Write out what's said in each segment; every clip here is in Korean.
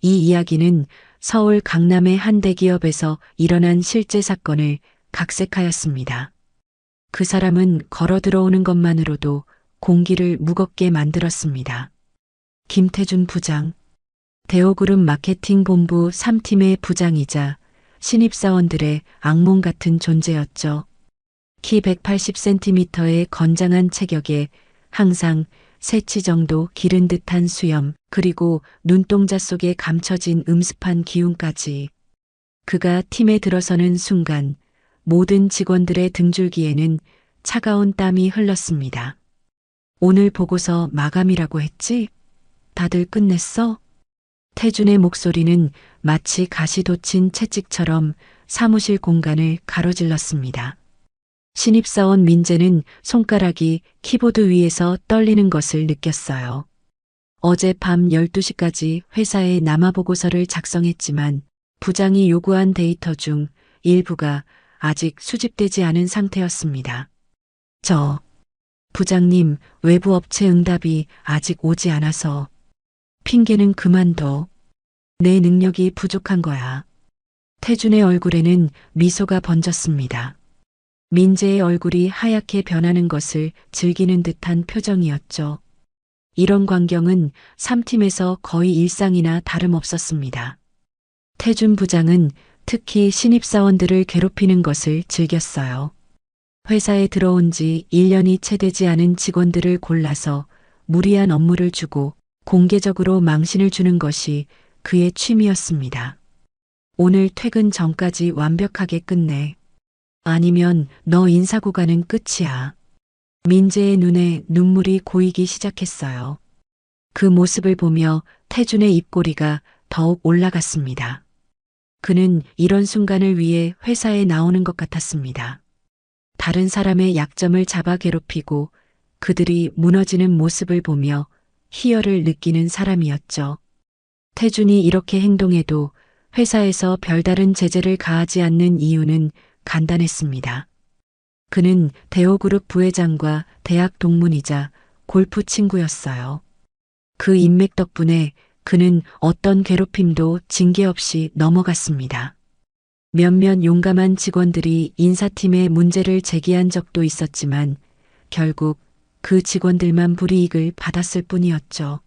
이 이야기는 서울 강남의 한 대기업에서 일어난 실제 사건을 각색하였습니다. 그 사람은 걸어 들어오는 것만으로도 공기를 무겁게 만들었습니다. 김태준 부장, 대호그룹 마케팅 본부 3팀의 부장이자 신입사원들의 악몽 같은 존재였죠. 키 180cm의 건장한 체격에 항상 새치 정도 기른 듯한 수염, 그리고 눈동자 속에 감춰진 음습한 기운까지. 그가 팀에 들어서는 순간 모든 직원들의 등줄기에는 차가운 땀이 흘렀습니다. 오늘 보고서 마감이라고 했지? 다들 끝냈어? 태준의 목소리는 마치 가시 돋친 채찍처럼 사무실 공간을 가로질렀습니다. 신입사원 민재는 손가락이 키보드 위에서 떨리는 것을 느꼈어요. 어젯밤 12시까지 회사에 남아보고서를 작성했지만 부장이 요구한 데이터 중 일부가 아직 수집되지 않은 상태였습니다. 부장님, 외부 업체 응답이 아직 오지 않아서. 핑계는 그만둬. 내 능력이 부족한 거야. 태준의 얼굴에는 미소가 번졌습니다. 민재의 얼굴이 하얗게 변하는 것을 즐기는 듯한 표정이었죠. 이런 광경은 3팀에서 거의 일상이나 다름없었습니다. 태준 부장은 특히 신입사원들을 괴롭히는 것을 즐겼어요. 회사에 들어온 지 1년이 채 되지 않은 직원들을 골라서 무리한 업무를 주고 공개적으로 망신을 주는 것이 그의 취미였습니다. 오늘 퇴근 전까지 완벽하게 끝내. 아니면 너 인사고과는 끝이야. 민재의 눈에 눈물이 고이기 시작했어요. 그 모습을 보며 태준의 입꼬리가 더욱 올라갔습니다. 그는 이런 순간을 위해 회사에 나오는 것 같았습니다. 다른 사람의 약점을 잡아 괴롭히고 그들이 무너지는 모습을 보며 희열을 느끼는 사람이었죠. 태준이 이렇게 행동해도 회사에서 별다른 제재를 가하지 않는 이유는 간단했습니다. 그는 대호그룹 부회장과 대학 동문이자 골프 친구였어요. 그 인맥 덕분에 그는 어떤 괴롭힘도 징계 없이 넘어갔습니다. 몇몇 용감한 직원들이 인사팀에 문제를 제기한 적도 있었지만 결국 그 직원들만 불이익을 받았을 뿐이었죠.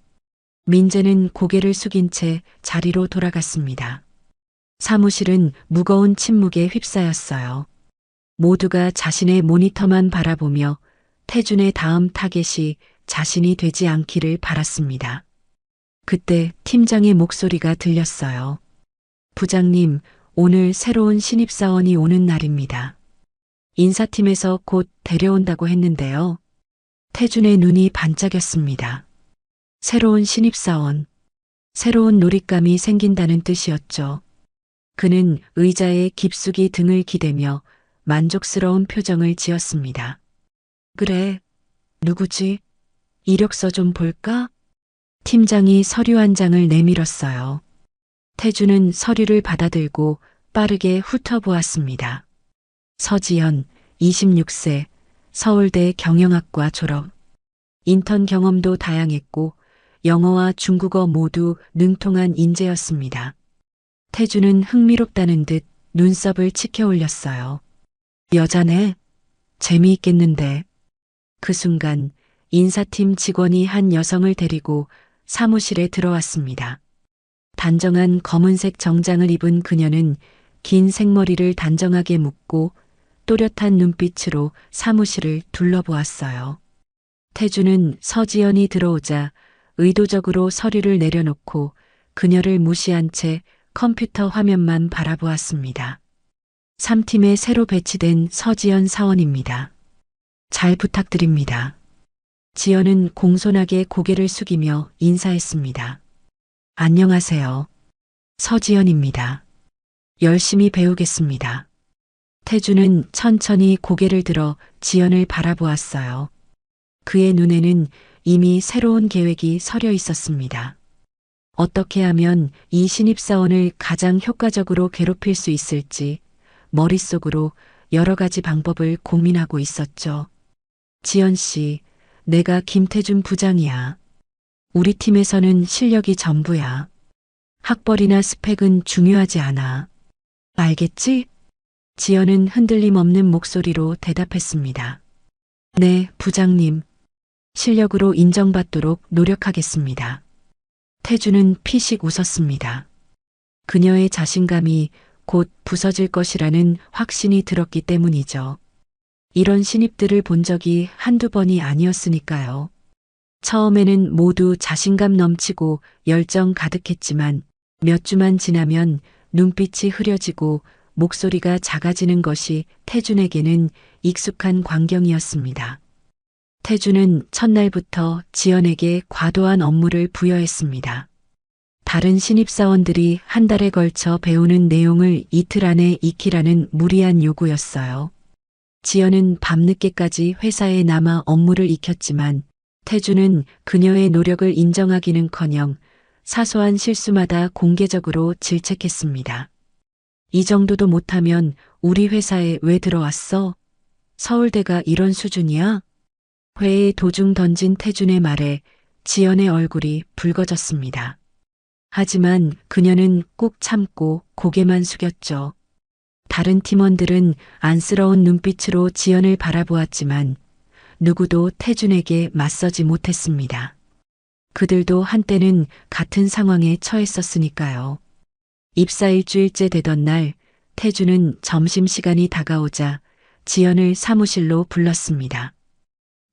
민재는 고개를 숙인 채 자리로 돌아갔습니다. 사무실은 무거운 침묵에 휩싸였어요. 모두가 자신의 모니터만 바라보며 태준의 다음 타겟이 자신이 되지 않기를 바랐습니다. 그때 팀장의 목소리가 들렸어요. 부장님, 오늘 새로운 신입사원이 오는 날입니다. 인사팀에서 곧 데려온다고 했는데요. 태준의 눈이 반짝였습니다. 새로운 신입사원, 새로운 놀잇감이 생긴다는 뜻이었죠. 그는 의자에 깊숙이 등을 기대며 만족스러운 표정을 지었습니다. 그래, 누구지? 이력서 좀 볼까? 팀장이 서류 한 장을 내밀었어요. 태준은 서류를 받아들고 빠르게 훑어보았습니다. 서지연, 26세, 서울대 경영학과 졸업. 인턴 경험도 다양했고 영어와 중국어 모두 능통한 인재였습니다. 태준은 흥미롭다는 듯 눈썹을 치켜 올렸어요. 여자네? 재미있겠는데. 그 순간 인사팀 직원이 한 여성을 데리고 사무실에 들어왔습니다. 단정한 검은색 정장을 입은 그녀는 긴 생머리를 단정하게 묶고 또렷한 눈빛으로 사무실을 둘러보았어요. 태준은 서지연이 들어오자 의도적으로 서류를 내려놓고 그녀를 무시한 채 컴퓨터 화면만 바라보았습니다. 3팀에 새로 배치된 서지연 사원입니다. 잘 부탁드립니다. 지연은 공손하게 고개를 숙이며 인사했습니다. 안녕하세요. 서지연입니다. 열심히 배우겠습니다. 태준은 천천히 고개를 들어 지연을 바라보았어요. 그의 눈에는 이미 새로운 계획이 서려 있었습니다. 어떻게 하면 이 신입사원을 가장 효과적으로 괴롭힐 수 있을지 머릿속으로 여러 가지 방법을 고민하고 있었죠. 지연 씨, 내가 김태준 부장이야. 우리 팀에서는 실력이 전부야. 학벌이나 스펙은 중요하지 않아. 알겠지? 지연은 흔들림 없는 목소리로 대답했습니다. 네, 부장님. 실력으로 인정받도록 노력하겠습니다. 태주는 피식 웃었습니다. 그녀의 자신감이 곧 부서질 것이라는 확신이 들었기 때문이죠. 이런 신입들을 본 적이 한두 번이 아니었으니까요. 처음에는 모두 자신감 넘치고 열정 가득했지만 몇 주만 지나면 눈빛이 흐려지고 목소리가 작아지는 것이 태준에게는 익숙한 광경이었습니다. 태준은 첫날부터 지연에게 과도한 업무를 부여했습니다. 다른 신입사원들이 한 달에 걸쳐 배우는 내용을 이틀 안에 익히라는 무리한 요구였어요. 지연은 밤늦게까지 회사에 남아 업무를 익혔지만 태준은 그녀의 노력을 인정하기는커녕 사소한 실수마다 공개적으로 질책했습니다. 이 정도도 못하면 우리 회사에 왜 들어왔어? 서울대가 이런 수준이야? 회의 도중 던진 태준의 말에 지연의 얼굴이 붉어졌습니다. 하지만 그녀는 꾹 참고 고개만 숙였죠. 다른 팀원들은 안쓰러운 눈빛으로 지연을 바라보았지만 누구도 태준에게 맞서지 못했습니다. 그들도 한때는 같은 상황에 처했었으니까요. 입사 일주일째 되던 날 태준은 점심시간이 다가오자 지연을 사무실로 불렀습니다.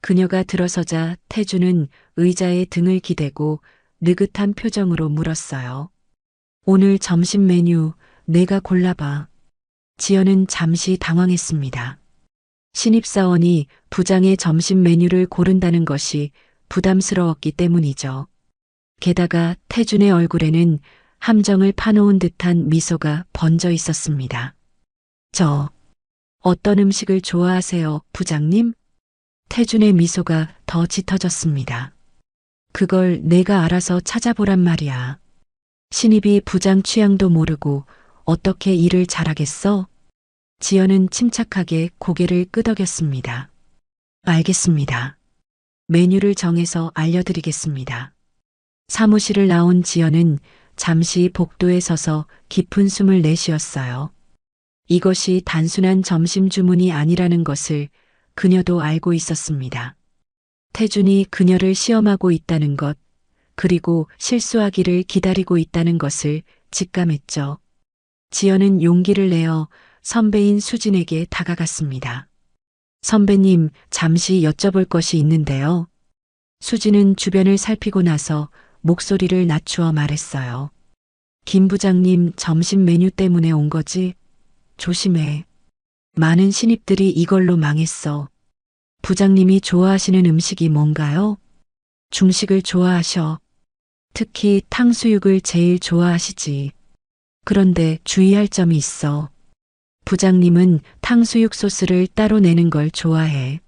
그녀가 들어서자 태준은 의자에 등을 기대고 느긋한 표정으로 물었어요. 오늘 점심 메뉴 내가 골라봐. 지연은 잠시 당황했습니다. 신입사원이 부장의 점심 메뉴를 고른다는 것이 부담스러웠기 때문이죠. 게다가 태준의 얼굴에는 함정을 파놓은 듯한 미소가 번져 있었습니다. 저, 어떤 음식을 좋아하세요, 부장님? 태준의 미소가 더 짙어졌습니다. 그걸 내가 알아서 찾아보란 말이야. 신입이 부장 취향도 모르고 어떻게 일을 잘하겠어? 지연은 침착하게 고개를 끄덕였습니다. 알겠습니다. 메뉴를 정해서 알려드리겠습니다. 사무실을 나온 지연은 잠시 복도에 서서 깊은 숨을 내쉬었어요. 이것이 단순한 점심 주문이 아니라는 것을 그녀도 알고 있었습니다. 태준이 그녀를 시험하고 있다는 것, 그리고 실수하기를 기다리고 있다는 것을 직감했죠. 지연은 용기를 내어 선배인 수진에게 다가갔습니다. 선배님, 잠시 여쭤볼 것이 있는데요. 수진은 주변을 살피고 나서 목소리를 낮추어 말했어요. 김 부장님 점심 메뉴 때문에 온 거지? 조심해. 많은 신입들이 이걸로 망했어. 부장님이 좋아하시는 음식이 뭔가요? 중식을 좋아하셔. 특히 탕수육을 제일 좋아하시지. 그런데 주의할 점이 있어. 부장님은 탕수육 소스를 따로 내는 걸 좋아해.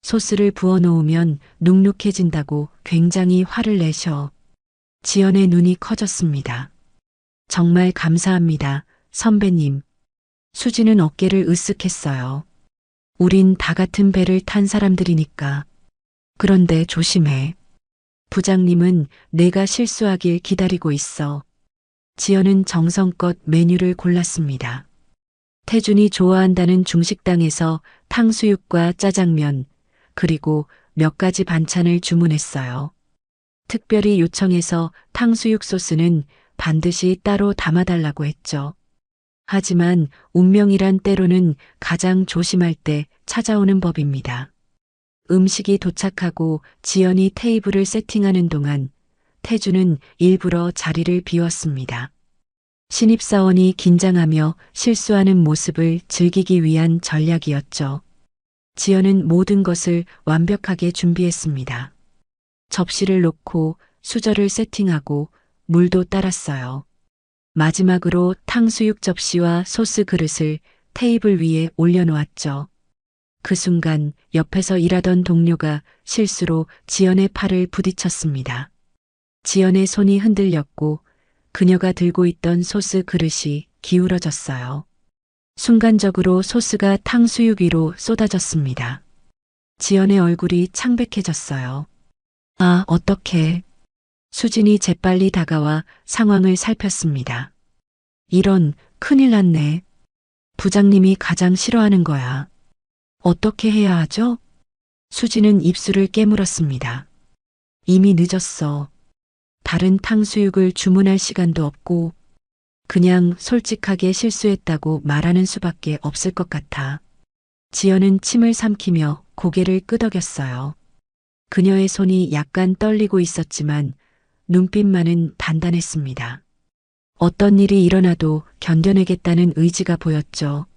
소스를 부어 놓으면 눅눅해진다고 굉장히 화를 내셔. 지연의 눈이 커졌습니다. 정말 감사합니다, 선배님. 수지는 어깨를 으쓱했어요. 우린 다 같은 배를 탄 사람들이니까. 그런데 조심해. 부장님은 내가 실수하길 기다리고 있어. 지연은 정성껏 메뉴를 골랐습니다. 태준이 좋아한다는 중식당에서 탕수육과 짜장면, 그리고 몇 가지 반찬을 주문했어요. 특별히 요청해서 탕수육 소스는 반드시 따로 담아달라고 했죠. 하지만 운명이란 때로는 가장 조심할 때 찾아오는 법입니다. 음식이 도착하고 지연이 테이블을 세팅하는 동안 태준은 일부러 자리를 비웠습니다. 신입사원이 긴장하며 실수하는 모습을 즐기기 위한 전략이었죠. 지연은 모든 것을 완벽하게 준비했습니다. 접시를 놓고 수저를 세팅하고 물도 따랐어요. 마지막으로 탕수육 접시와 소스 그릇을 테이블 위에 올려놓았죠. 그 순간 옆에서 일하던 동료가 실수로 지연의 팔을 부딪혔습니다. 지연의 손이 흔들렸고 그녀가 들고 있던 소스 그릇이 기울어졌어요. 순간적으로 소스가 탕수육 위로 쏟아졌습니다. 지연의 얼굴이 창백해졌어요. 아, 어떡해. 수진이 재빨리 다가와 상황을 살폈습니다. 이런, 큰일 났네. 부장님이 가장 싫어하는 거야. 어떻게 해야 하죠? 수진은 입술을 깨물었습니다. 이미 늦었어. 다른 탕수육을 주문할 시간도 없고 그냥 솔직하게 실수했다고 말하는 수밖에 없을 것 같아. 지연은 침을 삼키며 고개를 끄덕였어요. 그녀의 손이 약간 떨리고 있었지만 눈빛만은 단단했습니다. 어떤 일이 일어나도 견뎌내겠다는 의지가 보였죠.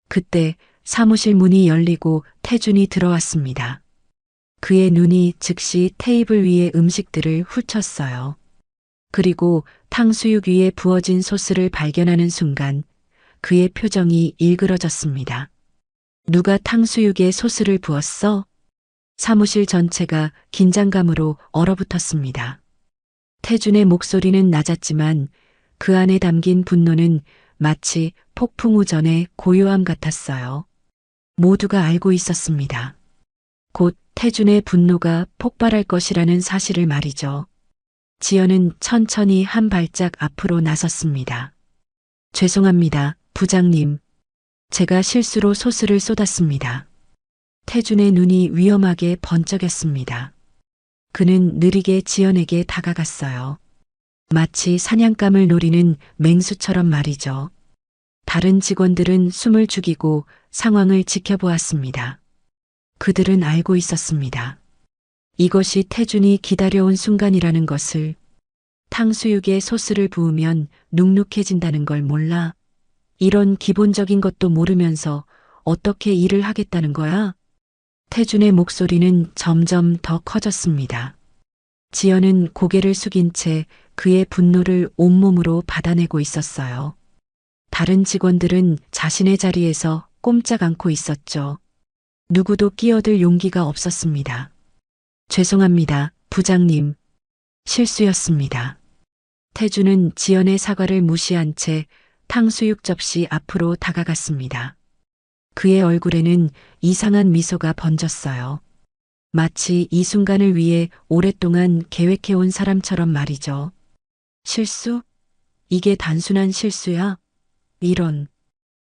그때 사무실 문이 열리고 태준이 들어왔습니다. 그의 눈이 즉시 테이블 위의 음식들을 훑었어요. 그리고 탕수육 위에 부어진 소스를 발견하는 순간 그의 표정이 일그러졌습니다. 누가 탕수육에 소스를 부었어? 사무실 전체가 긴장감으로 얼어붙었습니다. 태준의 목소리는 낮았지만 그 안에 담긴 분노는 마치 폭풍 우 전의 고요함 같았어요. 모두가 알고 있었습니다. 곧 태준의 분노가 폭발할 것이라는 사실을 말이죠. 지연은 천천히 한 발짝 앞으로 나섰습니다. 죄송합니다, 부장님. 제가 실수로 소스를 쏟았습니다. 태준의 눈이 위험하게 번쩍였습니다. 그는 느리게 지연에게 다가갔어요. 마치 사냥감을 노리는 맹수처럼 말이죠. 다른 직원들은 숨을 죽이고 상황을 지켜보았습니다. 그들은 알고 있었습니다. 이것이 태준이 기다려온 순간이라는 것을. 탕수육에 소스를 부으면 눅눅해진다는 걸 몰라. 이런 기본적인 것도 모르면서 어떻게 일을 하겠다는 거야? 태준의 목소리는 점점 더 커졌습니다. 지연은 고개를 숙인 채 그의 분노를 온몸으로 받아내고 있었어요. 다른 직원들은 자신의 자리에서 꼼짝 않고 있었죠. 누구도 끼어들 용기가 없었습니다. 죄송합니다, 부장님. 실수였습니다. 태준은 지연의 사과를 무시한 채 탕수육 접시 앞으로 다가갔습니다. 그의 얼굴에는 이상한 미소가 번졌어요. 마치 이 순간을 위해 오랫동안 계획해온 사람처럼 말이죠. 실수? 이게 단순한 실수야? 이런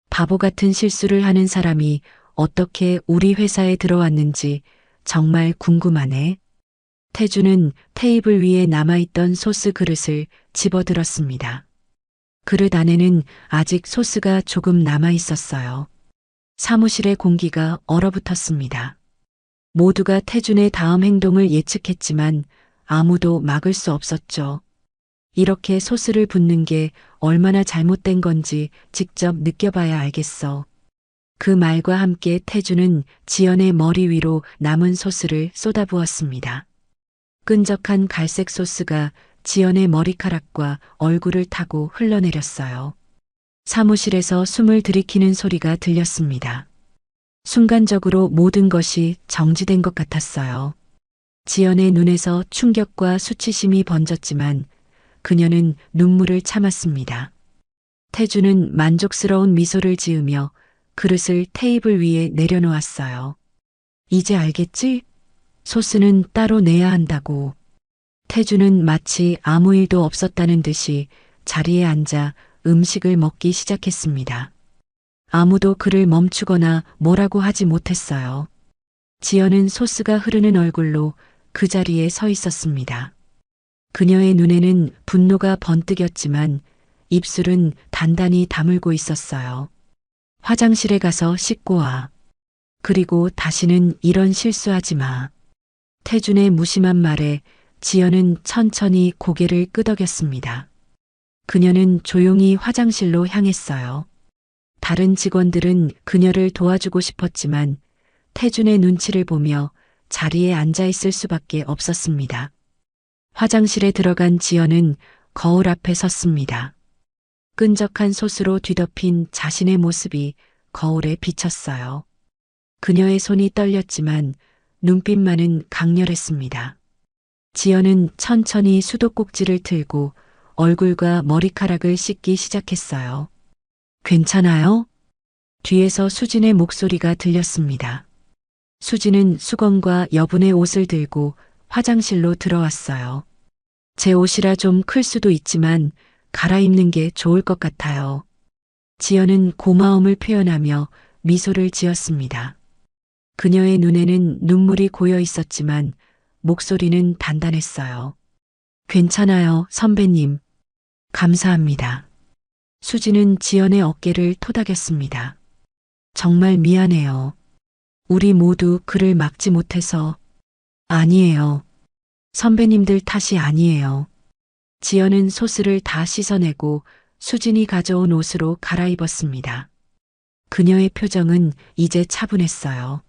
바보 같은 실수를 하는 사람이 어떻게 우리 회사에 들어왔는지 정말 궁금하네. 태준은 테이블 위에 남아있던 소스 그릇을 집어들었습니다. 그릇 안에는 아직 소스가 조금 남아있었어요. 사무실의 공기가 얼어붙었습니다. 모두가 태준의 다음 행동을 예측했지만 아무도 막을 수 없었죠. 이렇게 소스를 붓는 게 얼마나 잘못된 건지 직접 느껴봐야 알겠어. 그 말과 함께 태준은 지연의 머리 위로 남은 소스를 쏟아부었습니다. 끈적한 갈색 소스가 지연의 머리카락과 얼굴을 타고 흘러내렸어요. 사무실에서 숨을 들이키는 소리가 들렸습니다. 순간적으로 모든 것이 정지된 것 같았어요. 지연의 눈에서 충격과 수치심이 번졌지만 그녀는 눈물을 참았습니다. 태준은 만족스러운 미소를 지으며 그릇을 테이블 위에 내려놓았어요. 이제 알겠지? 소스는 따로 내야 한다고. 태준은 마치 아무 일도 없었다는 듯이 자리에 앉아 음식을 먹기 시작했습니다. 아무도 그를 멈추거나 뭐라고 하지 못했어요. 지연은 소스가 흐르는 얼굴로 그 자리에 서 있었습니다. 그녀의 눈에는 분노가 번뜩였지만 입술은 단단히 다물고 있었어요. 화장실에 가서 씻고 와. 그리고 다시는 이런 실수하지 마. 태준의 무심한 말에 지연은 천천히 고개를 끄덕였습니다. 그녀는 조용히 화장실로 향했어요. 다른 직원들은 그녀를 도와주고 싶었지만 태준의 눈치를 보며 자리에 앉아 있을 수밖에 없었습니다. 화장실에 들어간 지연은 거울 앞에 섰습니다. 끈적한 솥으로 뒤덮인 자신의 모습이 거울에 비쳤어요. 그녀의 손이 떨렸지만 눈빛만은 강렬했습니다. 지연은 천천히 수도꼭지를 틀고 얼굴과 머리카락을 씻기 시작했어요. 괜찮아요? 뒤에서 수진의 목소리가 들렸습니다. 수진은 수건과 여분의 옷을 들고 화장실로 들어왔어요. 제 옷이라 좀 클 수도 있지만 갈아입는 게 좋을 것 같아요. 지연은 고마움을 표현하며 미소를 지었습니다. 그녀의 눈에는 눈물이 고여 있었지만 목소리는 단단했어요. 괜찮아요, 선배님. 감사합니다. 수지는 지연의 어깨를 토닥였습니다. 정말 미안해요. 우리 모두 그를 막지 못해서. 아니에요. 선배님들 탓이 아니에요. 지연은 소스를 다 씻어내고 수진이 가져온 옷으로 갈아입었습니다. 그녀의 표정은 이제 차분했어요.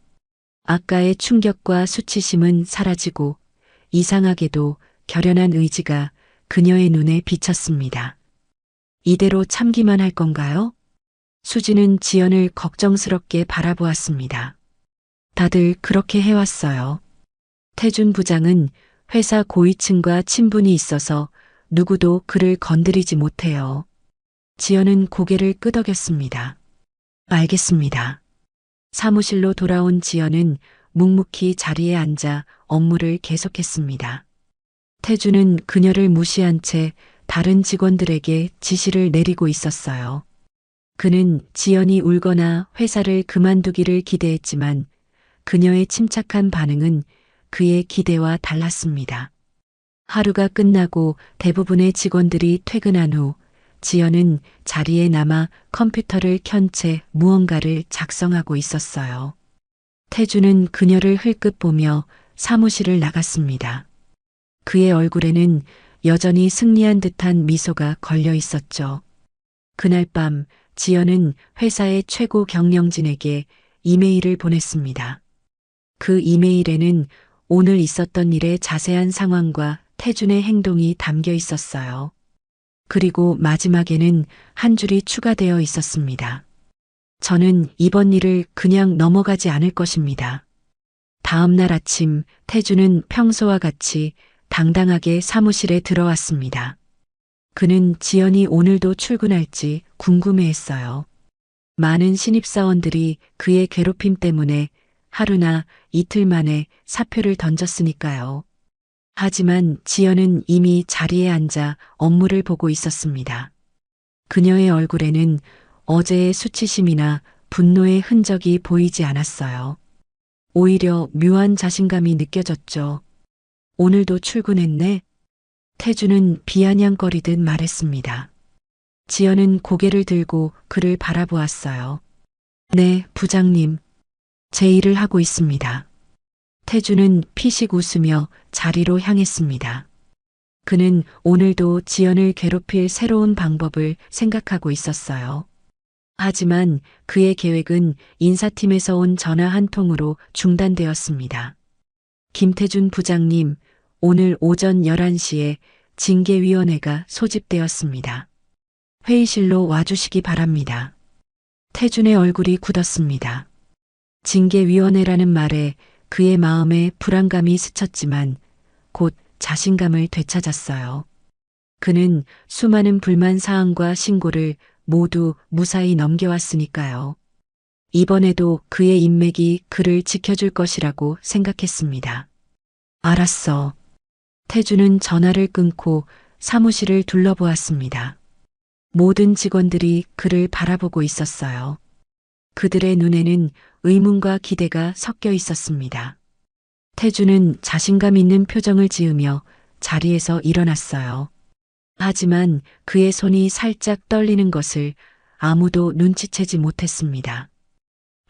아까의 충격과 수치심은 사라지고 이상하게도 결연한 의지가 그녀의 눈에 비쳤습니다. 이대로 참기만 할 건가요? 수지는 지연을 걱정스럽게 바라보았습니다. 다들 그렇게 해왔어요. 태준 부장은 회사 고위층과 친분이 있어서 누구도 그를 건드리지 못해요. 지연은 고개를 끄덕였습니다. 알겠습니다. 사무실로 돌아온 지연은 묵묵히 자리에 앉아 업무를 계속했습니다. 태준은 그녀를 무시한 채 다른 직원들에게 지시를 내리고 있었어요. 그는 지연이 울거나 회사를 그만두기를 기대했지만 그녀의 침착한 반응은 그의 기대와 달랐습니다. 하루가 끝나고 대부분의 직원들이 퇴근한 후 지연은 자리에 남아 컴퓨터를 켠 채 무언가를 작성하고 있었어요. 태주는 그녀를 흘끗 보며 사무실을 나갔습니다. 그의 얼굴에는 여전히 승리한 듯한 미소가 걸려 있었죠. 그날 밤 지연은 회사의 최고 경영진에게 이메일을 보냈습니다. 그 이메일에는 오늘 있었던 일의 자세한 상황과 태준의 행동이 담겨 있었어요. 그리고 마지막에는 한 줄이 추가되어 있었습니다. 저는 이번 일을 그냥 넘어가지 않을 것입니다. 다음 날 아침 태준은 평소와 같이 당당하게 사무실에 들어왔습니다. 그는 지연이 오늘도 출근할지 궁금해했어요. 많은 신입사원들이 그의 괴롭힘 때문에 하루나 이틀 만에 사표를 던졌으니까요. 하지만 지연은 이미 자리에 앉아 업무를 보고 있었습니다. 그녀의 얼굴에는 어제의 수치심이나 분노의 흔적이 보이지 않았어요. 오히려 묘한 자신감이 느껴졌죠. 오늘도 출근했네? 태주는 비아냥거리듯 말했습니다. 지연은 고개를 들고 그를 바라보았어요. 네, 부장님. 제 일을 하고 있습니다. 태주는 피식 웃으며 자리로 향했습니다. 그는 오늘도 지연을 괴롭힐 새로운 방법을 생각하고 있었어요. 하지만 그의 계획은 인사팀에서 온 전화 한 통으로 중단되었습니다. 김태준 부장님, 오늘 오전 11시에 징계위원회가 소집되었습니다. 회의실로 와주시기 바랍니다. 태준의 얼굴이 굳었습니다. 징계위원회라는 말에 그의 마음에 불안감이 스쳤지만 곧 자신감을 되찾았어요. 그는 수많은 불만 사항과 신고를 모두 무사히 넘겨왔으니까요. 이번에도 그의 인맥이 그를 지켜줄 것이라고 생각했습니다. 알았어. 태주는 전화를 끊고 사무실을 둘러보았습니다. 모든 직원들이 그를 바라보고 있었어요. 그들의 눈에는 의문과 기대가 섞여 있었습니다. 태주는 자신감 있는 표정을 지으며 자리에서 일어났어요. 하지만 그의 손이 살짝 떨리는 것을 아무도 눈치채지 못했습니다.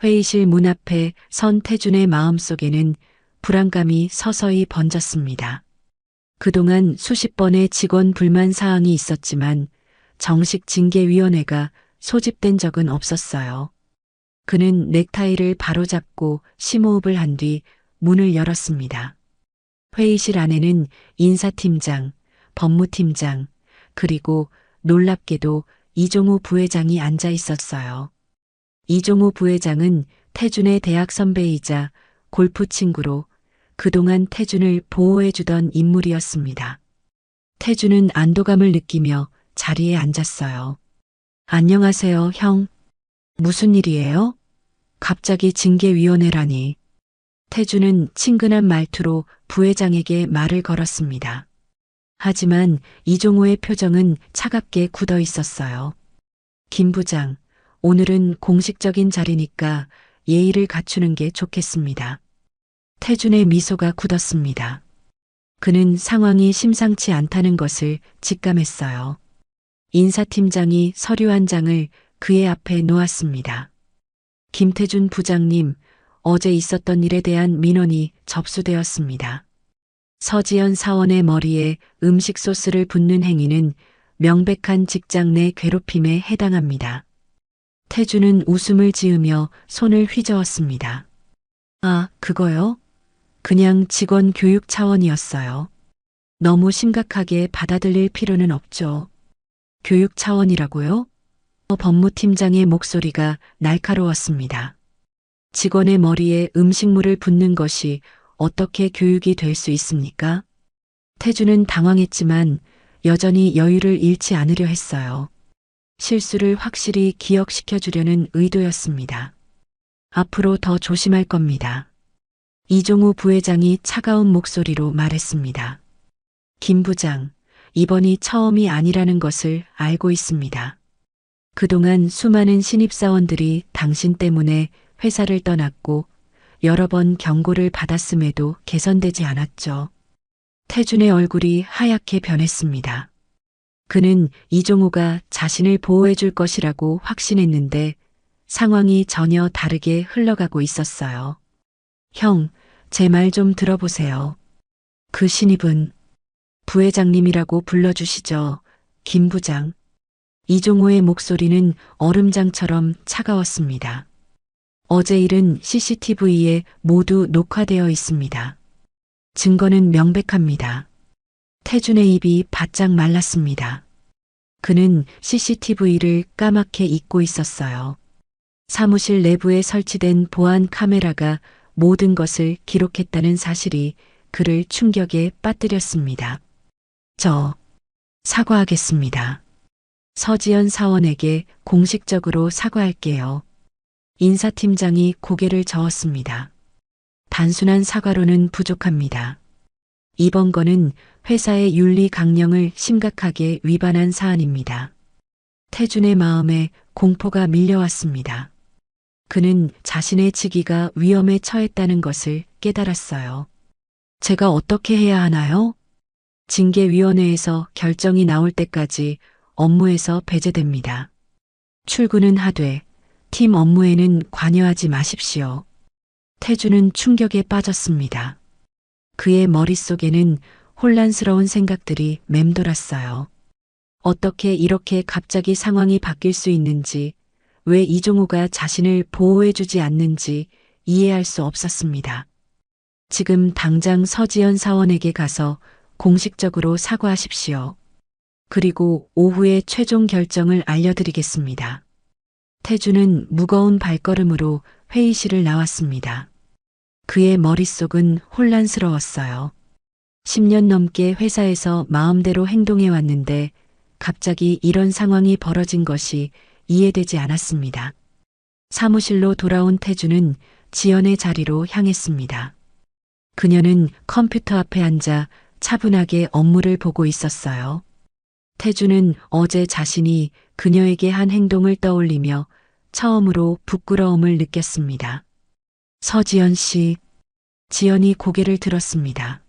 회의실 문 앞에 선 태준의 마음속에는 불안감이 서서히 번졌습니다. 그동안 수십 번의 직원 불만 사항이 있었지만 정식 징계위원회가 소집된 적은 없었어요. 그는 넥타이를 바로잡고 심호흡을 한 뒤 문을 열었습니다. 회의실 안에는 인사팀장, 법무팀장, 그리고 놀랍게도 이종우 부회장이 앉아 있었어요. 이종우 부회장은 태준의 대학 선배이자 골프 친구로 그동안 태준을 보호해주던 인물이었습니다. 태준은 안도감을 느끼며 자리에 앉았어요. 안녕하세요, 형. 무슨 일이에요? 갑자기 징계위원회라니. 태준은 친근한 말투로 부회장에게 말을 걸었습니다. 하지만 이종호의 표정은 차갑게 굳어 있었어요. 김 부장, 오늘은 공식적인 자리니까 예의를 갖추는 게 좋겠습니다. 태준의 미소가 굳었습니다. 그는 상황이 심상치 않다는 것을 직감했어요. 인사팀장이 서류 한 장을 그의 앞에 놓았습니다. 김태준 부장님, 어제 있었던 일에 대한 민원이 접수되었습니다. 서지연 사원의 머리에 음식 소스를 붓는 행위는 명백한 직장 내 괴롭힘에 해당합니다. 태준은 웃음을 지으며 손을 휘저었습니다. 아, 그거요? 그냥 직원 교육 차원이었어요. 너무 심각하게 받아들일 필요는 없죠. 교육 차원이라고요? 법무팀장의 목소리가 날카로웠습니다. 직원의 머리에 음식물을 붓는 것이 어떻게 교육이 될 수 있습니까? 태준은 당황했지만 여전히 여유를 잃지 않으려 했어요. 실수를 확실히 기억시켜 주려는 의도였습니다. 앞으로 더 조심할 겁니다. 이종우 부회장이 차가운 목소리로 말했습니다. 김 부장, 이번이 처음이 아니라는 것을 알고 있습니다. 그동안 수많은 신입사원들이 당신 때문에 회사를 떠났고 여러 번 경고를 받았음에도 개선되지 않았죠. 태준의 얼굴이 하얗게 변했습니다. 그는 이종우가 자신을 보호해 줄 것이라고 확신했는데 상황이 전혀 다르게 흘러가고 있었어요. 형, 제 말 좀 들어보세요. 그 신입은 부회장님이라고 불러주시죠. 김 부장. 이종호의 목소리는 얼음장처럼 차가웠습니다. 어제 일은 CCTV에 모두 녹화되어 있습니다. 증거는 명백합니다. 태준의 입이 바짝 말랐습니다. 그는 CCTV를 까맣게 잊고 있었어요. 사무실 내부에 설치된 보안 카메라가 모든 것을 기록했다는 사실이 그를 충격에 빠뜨렸습니다. 저 사과하겠습니다. 서지연 사원에게 공식적으로 사과할게요. 인사팀장이 고개를 저었습니다. 단순한 사과로는 부족합니다. 이번 건은 회사의 윤리 강령을 심각하게 위반한 사안입니다. 태준의 마음에 공포가 밀려왔습니다. 그는 자신의 직위가 위험에 처했다는 것을 깨달았어요. 제가 어떻게 해야 하나요? 징계위원회에서 결정이 나올 때까지 업무에서 배제됩니다. 출근은 하되 팀 업무에는 관여하지 마십시오. 태준은 충격에 빠졌습니다. 그의 머릿속에는 혼란스러운 생각들이 맴돌았어요. 어떻게 이렇게 갑자기 상황이 바뀔 수 있는지, 왜 이종우가 자신을 보호해주지 않는지 이해할 수 없었습니다. 지금 당장 서지연 사원에게 가서 공식적으로 사과하십시오. 그리고 오후에 최종 결정을 알려드리겠습니다. 태준은 무거운 발걸음으로 회의실을 나왔습니다. 그의 머릿속은 혼란스러웠어요. 10년 넘게 회사에서 마음대로 행동해 왔는데 갑자기 이런 상황이 벌어진 것이 이해되지 않았습니다. 사무실로 돌아온 태준은 지연의 자리로 향했습니다. 그녀는 컴퓨터 앞에 앉아 차분하게 업무를 보고 있었어요. 태준은 어제 자신이 그녀에게 한 행동을 떠올리며 처음으로 부끄러움을 느꼈습니다. 서지연 씨, 지연이 고개를 들었습니다.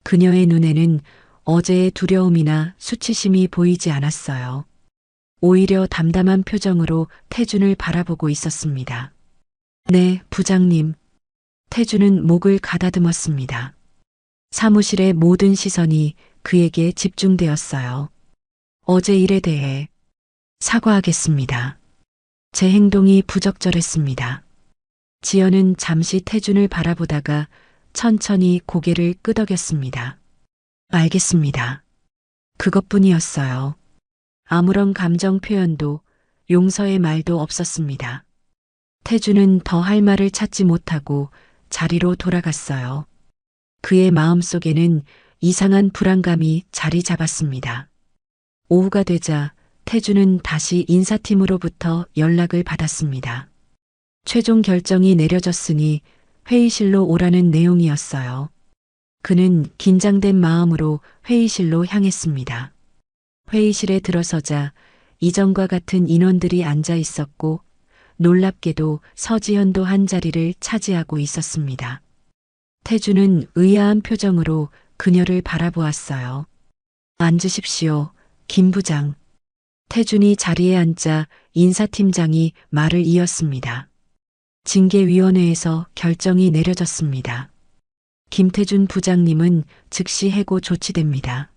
그녀의 눈에는 어제의 두려움이나 수치심이 보이지 않았어요. 오히려 담담한 표정으로 태준을 바라보고 있었습니다. 네, 부장님. 태준은 목을 가다듬었습니다. 사무실의 모든 시선이 그에게 집중되었어요. 어제 일에 대해 사과하겠습니다. 제 행동이 부적절했습니다. 지연은 잠시 태준을 바라보다가 천천히 고개를 끄덕였습니다. 알겠습니다. 그것뿐이었어요. 아무런 감정 표현도 용서의 말도 없었습니다. 태준은 더 할 말을 찾지 못하고 자리로 돌아갔어요. 그의 마음속에는 이상한 불안감이 자리 잡았습니다. 오후가 되자 태준은 다시 인사팀으로부터 연락을 받았습니다. 최종 결정이 내려졌으니 회의실로 오라는 내용이었어요. 그는 긴장된 마음으로 회의실로 향했습니다. 회의실에 들어서자 이전과 같은 인원들이 앉아 있었고 놀랍게도 서지현도 한 자리를 차지하고 있었습니다. 태주는 의아한 표정으로 그녀를 바라보았어요. 앉으십시오, 김 부장. 태준이 자리에 앉자 인사팀장이 말을 이었습니다. 징계위원회에서 결정이 내려졌습니다. 김태준 부장님은 즉시 해고 조치됩니다.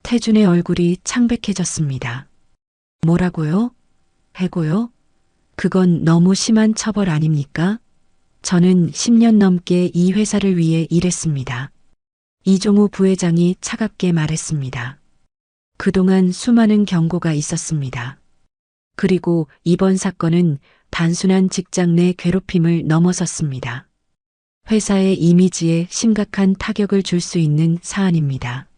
태준의 얼굴이 창백해졌습니다. 뭐라고요? 해고요? 그건 너무 심한 처벌 아닙니까? 저는 10년 넘게 이 회사를 위해 일했습니다. 이종우 부회장이 차갑게 말했습니다. 그동안 수많은 경고가 있었습니다. 그리고 이번 사건은 단순한 직장 내 괴롭힘을 넘어섰습니다. 회사의 이미지에 심각한 타격을 줄 수 있는 사안입니다.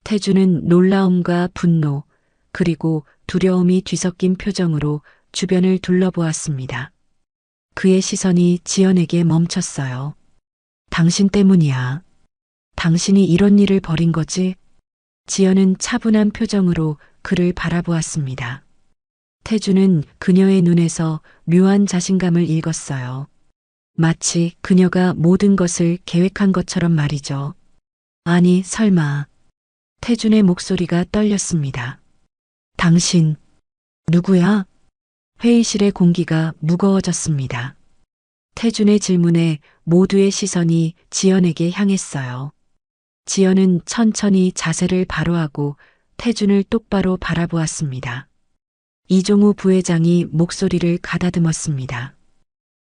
태주는 놀라움과 분노, 그리고 두려움이 뒤섞인 표정으로 주변을 둘러보았습니다. 그의 시선이 지연에게 멈췄어요. 당신 때문이야. 당신이 이런 일을 벌인 거지? 지연은 차분한 표정으로 그를 바라보았습니다. 태주는 그녀의 눈에서 묘한 자신감을 읽었어요. 마치 그녀가 모든 것을 계획한 것처럼 말이죠. 아니, 설마. 태준의 목소리가 떨렸습니다. 당신, 누구야? 회의실의 공기가 무거워졌습니다. 태준의 질문에 모두의 시선이 지연에게 향했어요. 지연은 천천히 자세를 바로하고 태준을 똑바로 바라보았습니다. 이종우 부회장이 목소리를 가다듬었습니다.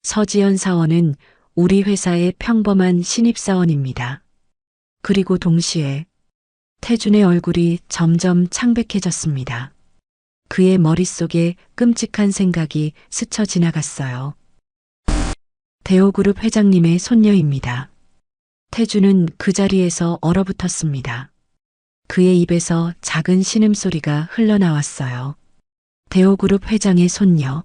서지연 사원은 우리 회사의 평범한 신입사원입니다. 그리고 동시에 태준의 얼굴이 점점 창백해졌습니다. 그의 머릿속에 끔찍한 생각이 스쳐 지나갔어요. 대호그룹 회장님의 손녀입니다. 태준은 그 자리에서 얼어붙었습니다. 그의 입에서 작은 신음소리가 흘러나왔어요. 대호그룹 회장의 손녀.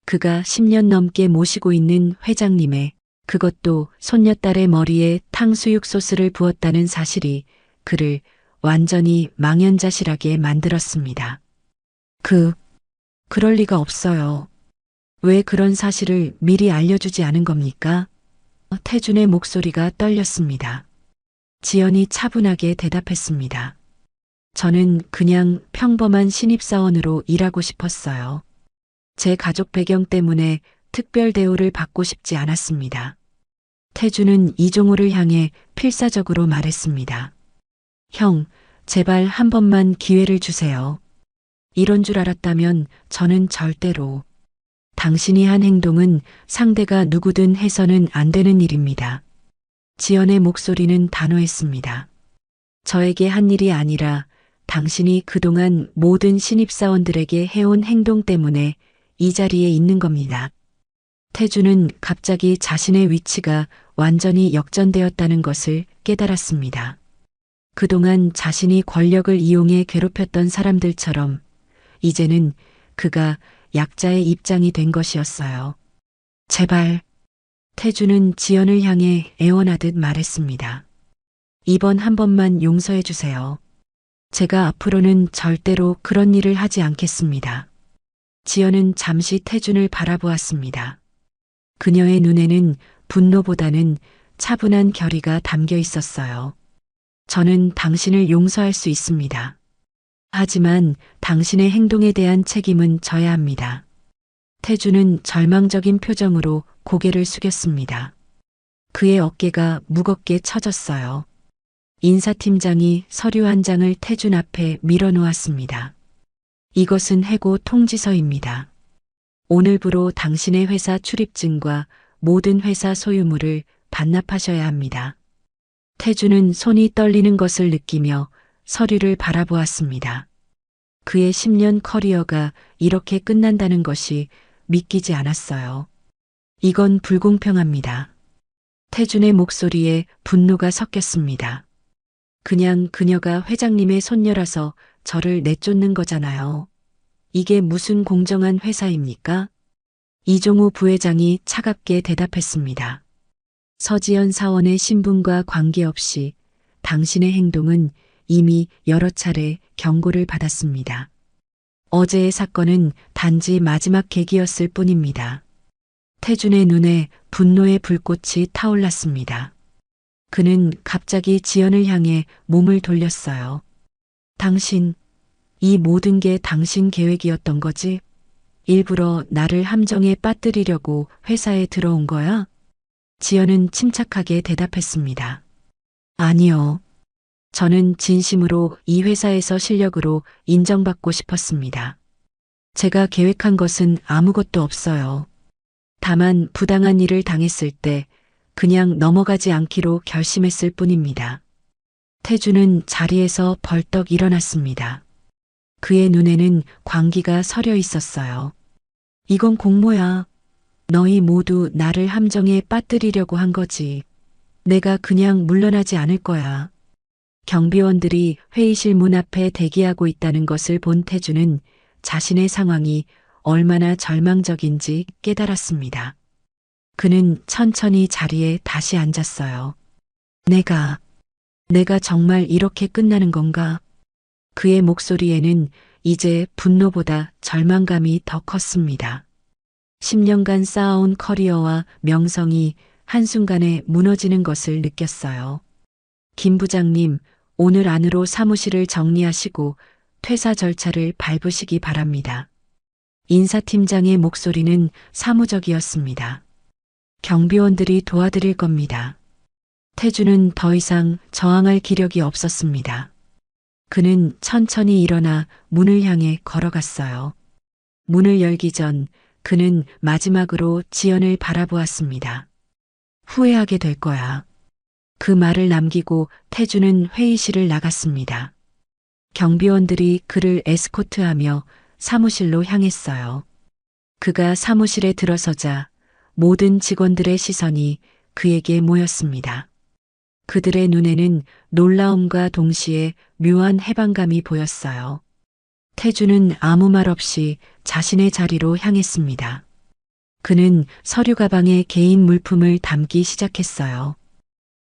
그가 10년 넘게 모시고 있는 회장님의, 그것도 손녀딸의 머리에 탕수육 소스를 부었다는 사실이 그를 완전히 망연자실하게 만들었습니다. 그럴 리가 없어요. 왜 그런 사실을 미리 알려주지 않은 겁니까? 태준의 목소리가 떨렸습니다. 지연이 차분하게 대답했습니다. 저는 그냥 평범한 신입사원으로 일하고 싶었어요. 제 가족 배경 때문에 특별 대우를 받고 싶지 않았습니다. 태준은 이종호를 향해 필사적으로 말했습니다. 형, 제발 한 번만 기회를 주세요. 이런 줄 알았다면 저는 절대로. 당신이 한 행동은 상대가 누구든 해서는 안 되는 일입니다. 지연의 목소리는 단호했습니다. 저에게 한 일이 아니라 당신이 그동안 모든 신입사원들에게 해온 행동 때문에 이 자리에 있는 겁니다. 태주는 갑자기 자신의 위치가 완전히 역전되었다는 것을 깨달았습니다. 그동안 자신이 권력을 이용해 괴롭혔던 사람들처럼 이제는 그가 약자의 입장이 된 것이었어요. 제발. 태주는 지연을 향해 애원하듯 말했습니다. 이번 한 번만 용서해 주세요. 제가 앞으로는 절대로 그런 일을 하지 않겠습니다. 지연은 잠시 태준을 바라보았습니다. 그녀의 눈에는 분노보다는 차분한 결의가 담겨 있었어요. 저는 당신을 용서할 수 있습니다. 하지만 당신의 행동에 대한 책임은 져야 합니다. 태주는 절망적인 표정으로 고개를 숙였습니다. 그의 어깨가 무겁게 처졌어요. 인사팀장이 서류 한 장을 태준 앞에 밀어놓았습니다. 이것은 해고 통지서입니다. 오늘부로 당신의 회사 출입증과 모든 회사 소유물을 반납하셔야 합니다. 태준은 손이 떨리는 것을 느끼며 서류를 바라보았습니다. 그의 10년 커리어가 이렇게 끝난다는 것이 믿기지 않았어요. 이건 불공평합니다. 태준의 목소리에 분노가 섞였습니다. 그냥 그녀가 회장님의 손녀라서 저를 내쫓는 거잖아요. 이게 무슨 공정한 회사입니까? 이종우 부회장이 차갑게 대답했습니다. 서지연 사원의 신분과 관계없이 당신의 행동은 이미 여러 차례 경고를 받았습니다. 어제의 사건은 단지 마지막 계기였을 뿐입니다. 태준의 눈에 분노의 불꽃이 타올랐습니다. 그는 갑자기 지연을 향해 몸을 돌렸어요. 당신, 이 모든 게 당신 계획이었던 거지? 일부러 나를 함정에 빠뜨리려고 회사에 들어온 거야? 지연은 침착하게 대답했습니다. 아니요. 저는 진심으로 이 회사에서 실력으로 인정받고 싶었습니다. 제가 계획한 것은 아무것도 없어요. 다만 부당한 일을 당했을 때 그냥 넘어가지 않기로 결심했을 뿐입니다. 태주는 자리에서 벌떡 일어났습니다. 그의 눈에는 광기가 서려 있었어요. 이건 공모야. 너희 모두 나를 함정에 빠뜨리려고 한 거지. 내가 그냥 물러나지 않을 거야. 경비원들이 회의실 문 앞에 대기하고 있다는 것을 본 태주는 자신의 상황이 얼마나 절망적인지 깨달았습니다. 그는 천천히 자리에 다시 앉았어요. 내가 정말 이렇게 끝나는 건가? 그의 목소리에는 이제 분노보다 절망감이 더 컸습니다. 10년간 쌓아온 커리어와 명성이 한순간에 무너지는 것을 느꼈어요. 김 부장님, 오늘 안으로 사무실을 정리하시고 퇴사 절차를 밟으시기 바랍니다. 인사팀장의 목소리는 사무적이었습니다. 경비원들이 도와드릴 겁니다. 태주는 더 이상 저항할 기력이 없었습니다. 그는 천천히 일어나 문을 향해 걸어갔어요. 문을 열기 전 그는 마지막으로 지연을 바라보았습니다. 후회하게 될 거야. 그 말을 남기고 태주는 회의실을 나갔습니다. 경비원들이 그를 에스코트하며 사무실로 향했어요. 그가 사무실에 들어서자 모든 직원들의 시선이 그에게 모였습니다. 그들의 눈에는 놀라움과 동시에 묘한 해방감이 보였어요. 태주는 아무 말 없이 자신의 자리로 향했습니다. 그는 서류 가방에 개인 물품을 담기 시작했어요.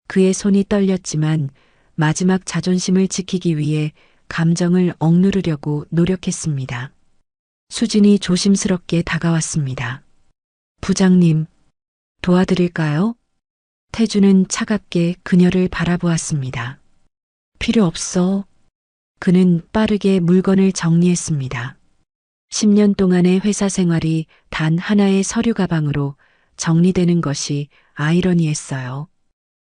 그의 손이 떨렸지만 마지막 자존심을 지키기 위해 감정을 억누르려고 노력했습니다. 수진이 조심스럽게 다가왔습니다. 부장님, 도와드릴까요? 태주는 차갑게 그녀를 바라보았습니다. 필요 없어. 그는 빠르게 물건을 정리했습니다. 10년 동안의 회사 생활이 단 하나의 서류 가방으로 정리되는 것이 아이러니했어요.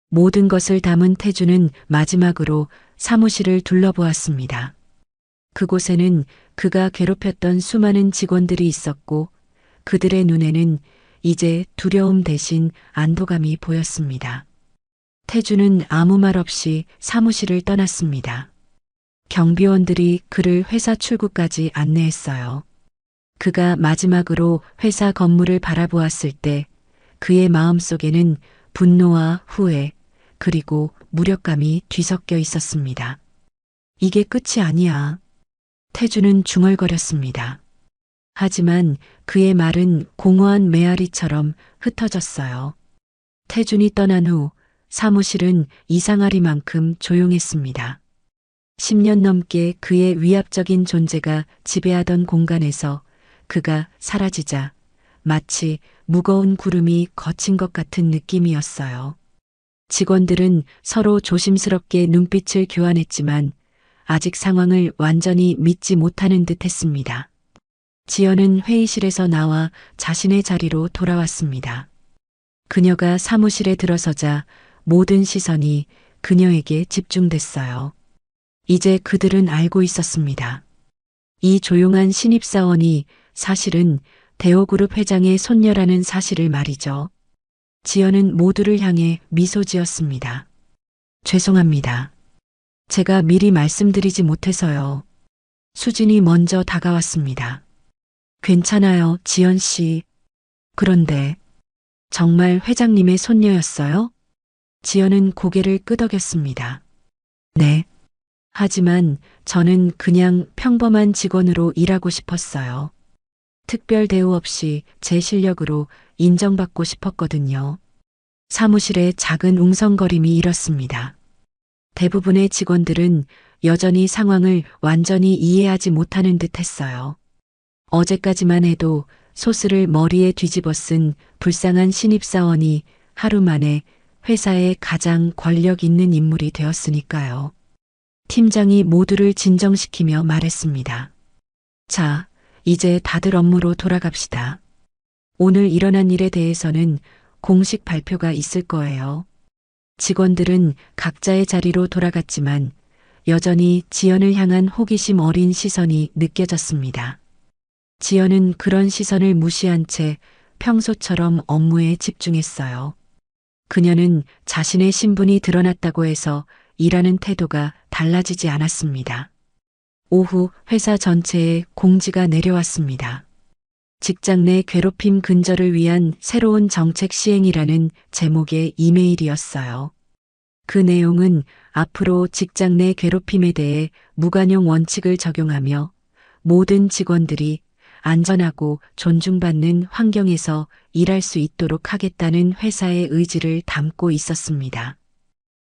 모든 것을 담은 태주는 마지막으로 사무실을 둘러보았습니다. 그곳에는 그가 괴롭혔던 수많은 직원들이 있었고 그들의 눈에는 이제 두려움 대신 안도감이 보였습니다. 태주는 아무 말 없이 사무실을 떠났습니다. 경비원들이 그를 회사 출구까지 안내했어요. 그가 마지막으로 회사 건물을 바라보았을 때 그의 마음속에는 분노와 후회 그리고 무력감이 뒤섞여 있었습니다. 이게 끝이 아니야. 태주는 중얼거렸습니다. 하지만 그의 말은 공허한 메아리처럼 흩어졌어요. 태준이 떠난 후 사무실은 이상하리만큼 조용했습니다. 10년 넘게 그의 위압적인 존재가 지배하던 공간에서 그가 사라지자 마치 무거운 구름이 거친 것 같은 느낌이었어요. 직원들은 서로 조심스럽게 눈빛을 교환했지만 아직 상황을 완전히 믿지 못하는 듯 했습니다. 지연은 회의실에서 나와 자신의 자리로 돌아왔습니다. 그녀가 사무실에 들어서자 모든 시선이 그녀에게 집중됐어요. 이제 그들은 알고 있었습니다. 이 조용한 신입사원이 사실은 대호그룹 회장의 손녀라는 사실을 말이죠. 지연은 모두를 향해 미소 지었습니다. 죄송합니다. 제가 미리 말씀드리지 못해서요. 수진이 먼저 다가왔습니다. 괜찮아요, 지연 씨. 그런데 정말 회장님의 손녀였어요? 지연은 고개를 끄덕였습니다. 네. 하지만 저는 그냥 평범한 직원으로 일하고 싶었어요. 특별 대우 없이 제 실력으로 인정받고 싶었거든요. 사무실에 작은 웅성거림이 일었습니다. 대부분의 직원들은 여전히 상황을 완전히 이해하지 못하는 듯 했어요. 어제까지만 해도 소스를 머리에 뒤집어 쓴 불쌍한 신입사원이 하루 만에 회사의 가장 권력 있는 인물이 되었으니까요. 팀장이 모두를 진정시키며 말했습니다. 자, 이제 다들 업무로 돌아갑시다. 오늘 일어난 일에 대해서는 공식 발표가 있을 거예요. 직원들은 각자의 자리로 돌아갔지만 여전히 지연을 향한 호기심 어린 시선이 느껴졌습니다. 지연은 그런 시선을 무시한 채 평소처럼 업무에 집중했어요. 그녀는 자신의 신분이 드러났다고 해서 일하는 태도가 달라지지 않았습니다. 오후 회사 전체에 공지가 내려왔습니다. 직장 내 괴롭힘 근절을 위한 새로운 정책 시행이라는 제목의 이메일이었어요. 그 내용은 앞으로 직장 내 괴롭힘에 대해 무관용 원칙을 적용하며 모든 직원들이 안전하고 존중받는 환경에서 일할 수 있도록 하겠다는 회사의 의지를 담고 있었습니다.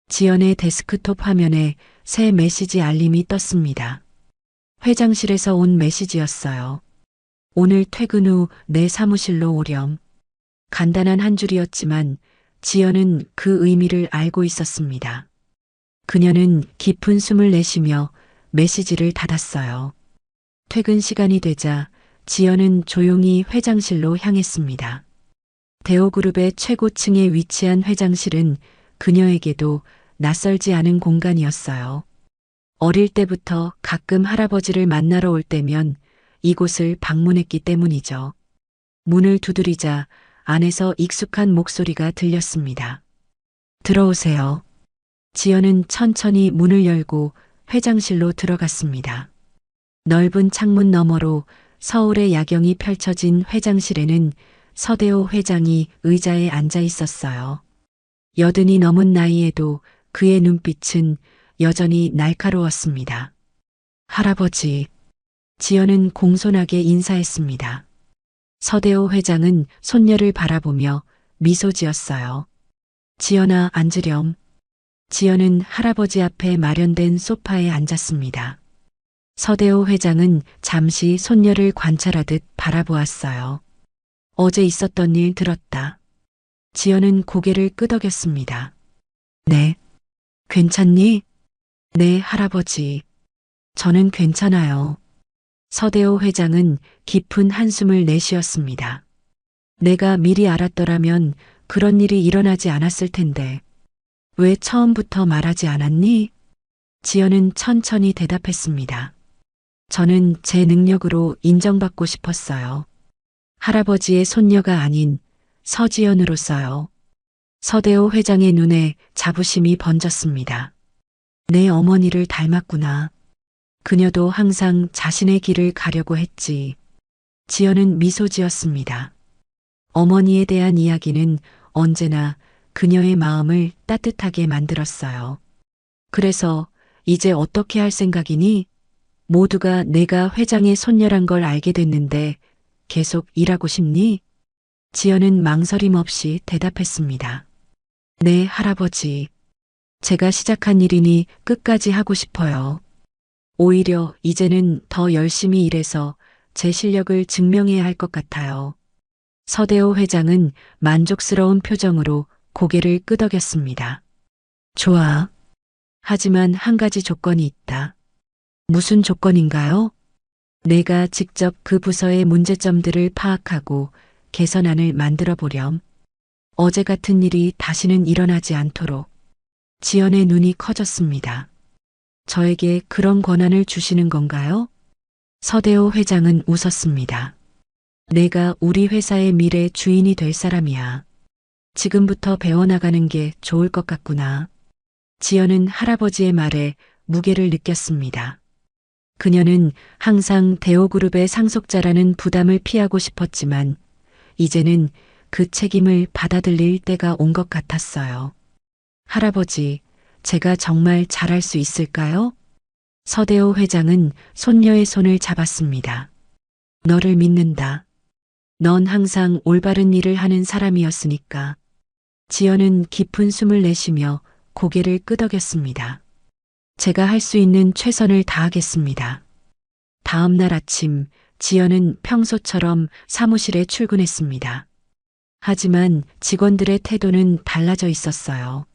지연의 데스크톱 화면에 새 메시지 알림이 떴습니다. 회장실에서 온 메시지였어요. 오늘 퇴근 후 내 사무실로 오렴. 간단한 한 줄이었지만 지연은 그 의미를 알고 있었습니다. 그녀는 깊은 숨을 내쉬며 메시지를 닫았어요. 퇴근 시간이 되자 지연은 조용히 회장실로 향했습니다. 대호그룹의 최고층에 위치한 회장실은 그녀에게도 낯설지 않은 공간이었어요. 어릴 때부터 가끔 할아버지를 만나러 올 때면 이곳을 방문했기 때문이죠. 문을 두드리자 안에서 익숙한 목소리가 들렸습니다. 들어오세요. 지연은 천천히 문을 열고 회장실로 들어갔습니다. 넓은 창문 너머로 서울의 야경이 펼쳐진 회장실에는 서대호 회장이 의자에 앉아 있었어요. 80이 넘은 나이에도 그의 눈빛은 여전히 날카로웠습니다. 할아버지, 지연은 공손하게 인사했습니다. 서대호 회장은 손녀를 바라보며 미소 지었어요. 지연아, 앉으렴. 지연은 할아버지 앞에 마련된 소파에 앉았습니다. 서대호 회장은 잠시 손녀를 관찰하듯 바라보았어요. 어제 있었던 일 들었다. 지연은 고개를 끄덕였습니다. 네. 괜찮니? 네, 할아버지. 저는 괜찮아요. 서대호 회장은 깊은 한숨을 내쉬었습니다. 내가 미리 알았더라면 그런 일이 일어나지 않았을 텐데. 왜 처음부터 말하지 않았니? 지연은 천천히 대답했습니다. 저는 제 능력으로 인정받고 싶었어요. 할아버지의 손녀가 아닌 서지연으로서요. 서대호 회장의 눈에 자부심이 번졌습니다. 내 어머니를 닮았구나. 그녀도 항상 자신의 길을 가려고 했지. 지연은 미소 지었습니다. 어머니에 대한 이야기는 언제나 그녀의 마음을 따뜻하게 만들었어요. 그래서 이제 어떻게 할 생각이니? 모두가 내가 회장의 손녀란 걸 알게 됐는데 계속 일하고 싶니? 지연은 망설임 없이 대답했습니다. 네, 할아버지. 제가 시작한 일이니 끝까지 하고 싶어요. 오히려 이제는 더 열심히 일해서 제 실력을 증명해야 할 것 같아요. 서대호 회장은 만족스러운 표정으로 고개를 끄덕였습니다. 좋아. 하지만 한 가지 조건이 있다. 무슨 조건인가요? 내가 직접 그 부서의 문제점들을 파악하고 개선안을 만들어 보렴. 어제 같은 일이 다시는 일어나지 않도록. 지연의 눈이 커졌습니다. 저에게 그런 권한을 주시는 건가요? 서대호 회장은 웃었습니다. 내가 우리 회사의 미래 주인이 될 사람이야. 지금부터 배워나가는 게 좋을 것 같구나. 지연은 할아버지의 말에 무게를 느꼈습니다. 그녀는 항상 대호그룹의 상속자라는 부담을 피하고 싶었지만 이제는 그 책임을 받아들일 때가 온 것 같았어요. 할아버지, 제가 정말 잘할 수 있을까요? 서대호 회장은 손녀의 손을 잡았습니다. 너를 믿는다. 넌 항상 올바른 일을 하는 사람이었으니까. 지연은 깊은 숨을 내쉬며 고개를 끄덕였습니다. 제가 할 수 있는 최선을 다하겠습니다. 다음 날 아침, 지연은 평소처럼 사무실에 출근했습니다. 하지만 직원들의 태도는 달라져 있었어요.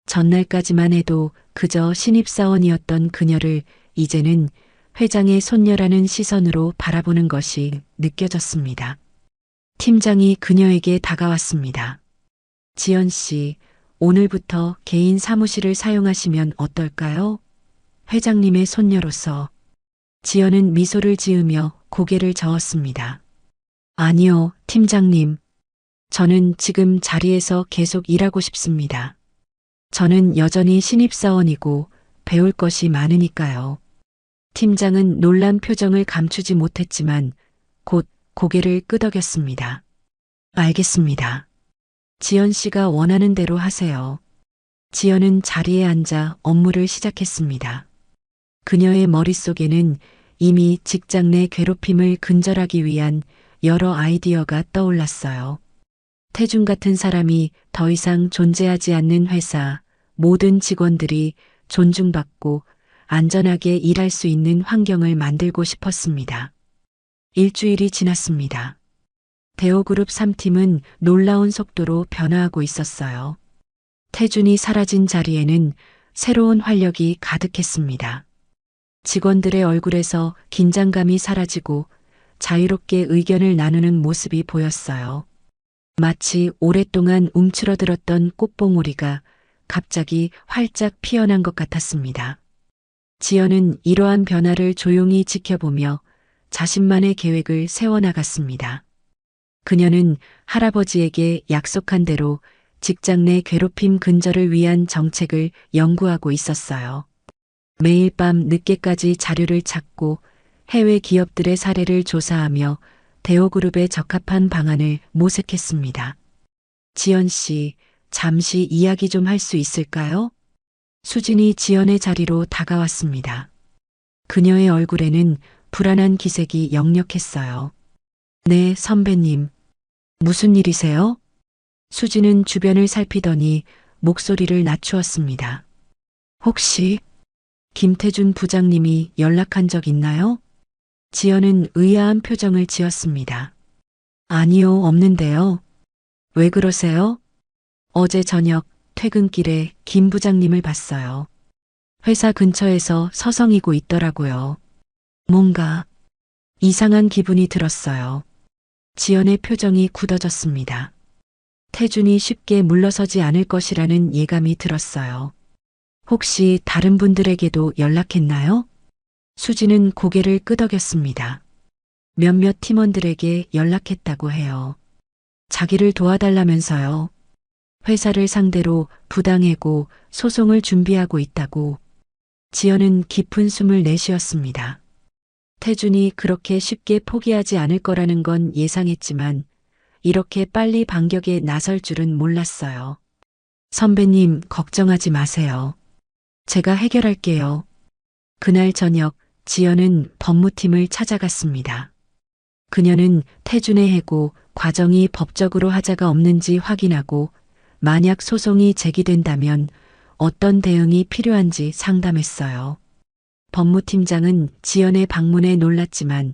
전날까지만 해도 그저 신입사원이었던 그녀를 이제는 회장의 손녀라는 시선으로 바라보는 것이 느껴졌습니다. 팀장이 그녀에게 다가왔습니다. 지연 씨, 오늘부터 개인 사무실을 사용하시면 어떨까요? 회장님의 손녀로서. 지연은 미소를 지으며 고개를 저었습니다. 아니요, 팀장님. 저는 지금 자리에서 계속 일하고 싶습니다. 저는 여전히 신입사원이고 배울 것이 많으니까요. 팀장은 놀란 표정을 감추지 못했지만 곧 고개를 끄덕였습니다. 알겠습니다. 지연 씨가 원하는 대로 하세요. 지연은 자리에 앉아 업무를 시작했습니다. 그녀의 머릿속에는 이미 직장 내 괴롭힘을 근절하기 위한 여러 아이디어가 떠올랐어요. 태준 같은 사람이 더 이상 존재하지 않는 회사, 모든 직원들이 존중받고 안전하게 일할 수 있는 환경을 만들고 싶었습니다. 일주일이 지났습니다. 대호그룹 3팀은 놀라운 속도로 변화하고 있었어요. 태준이 사라진 자리에는 새로운 활력이 가득했습니다. 직원들의 얼굴에서 긴장감이 사라지고 자유롭게 의견을 나누는 모습이 보였어요. 마치 오랫동안 움츠러들었던 꽃봉오리가 갑자기 활짝 피어난 것 같았습니다. 지연은 이러한 변화를 조용히 지켜보며 자신만의 계획을 세워나갔습니다. 그녀는 할아버지에게 약속한 대로 직장 내 괴롭힘 근절을 위한 정책을 연구하고 있었어요. 매일 밤 늦게까지 자료를 찾고 해외 기업들의 사례를 조사하며 대호그룹에 적합한 방안을 모색했습니다. 지연 씨, 잠시 이야기 좀 할 수 있을까요? 수진이 지연의 자리로 다가왔습니다. 그녀의 얼굴에는 불안한 기색이 역력했어요. 네, 선배님. 무슨 일이세요? 수진은 주변을 살피더니 목소리를 낮추었습니다. 혹시 김태준 부장님이 연락한 적 있나요? 지연은 의아한 표정을 지었습니다. 아니요, 없는데요. 왜 그러세요? 어제 저녁 퇴근길에 김 부장님을 봤어요. 회사 근처에서 서성이고 있더라고요. 뭔가 이상한 기분이 들었어요. 지연의 표정이 굳어졌습니다. 태준이 쉽게 물러서지 않을 것이라는 예감이 들었어요. 혹시 다른 분들에게도 연락했나요? 수지는 고개를 끄덕였습니다. 몇몇 팀원들에게 연락했다고 해요. 자기를 도와달라면서요. 회사를 상대로 부당해고 소송을 준비하고 있다고. 지연은 깊은 숨을 내쉬었습니다. 태준이 그렇게 쉽게 포기하지 않을 거라는 건 예상했지만 이렇게 빨리 반격에 나설 줄은 몰랐어요. 선배님, 걱정하지 마세요. 제가 해결할게요. 그날 저녁 지연은 법무팀을 찾아갔습니다. 그녀는 태준의 해고 과정이 법적으로 하자가 없는지 확인하고 만약 소송이 제기된다면 어떤 대응이 필요한지 상담했어요. 법무팀장은 지연의 방문에 놀랐지만